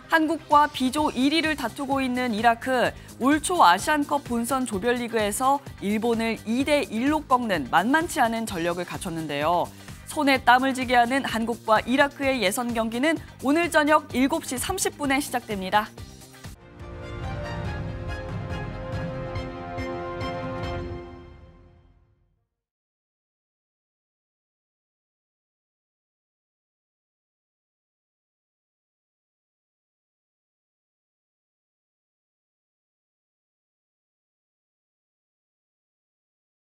한국과 B조 1위를 다투고 있는 이라크, 올 초 아시안컵 본선 조별리그에서 일본을 2대1로 꺾는 만만치 않은 전력을 갖췄는데요. 손에 땀을 쥐게 하는 한국과 이라크의 예선 경기는 오늘 저녁 7시 30분에 시작됩니다.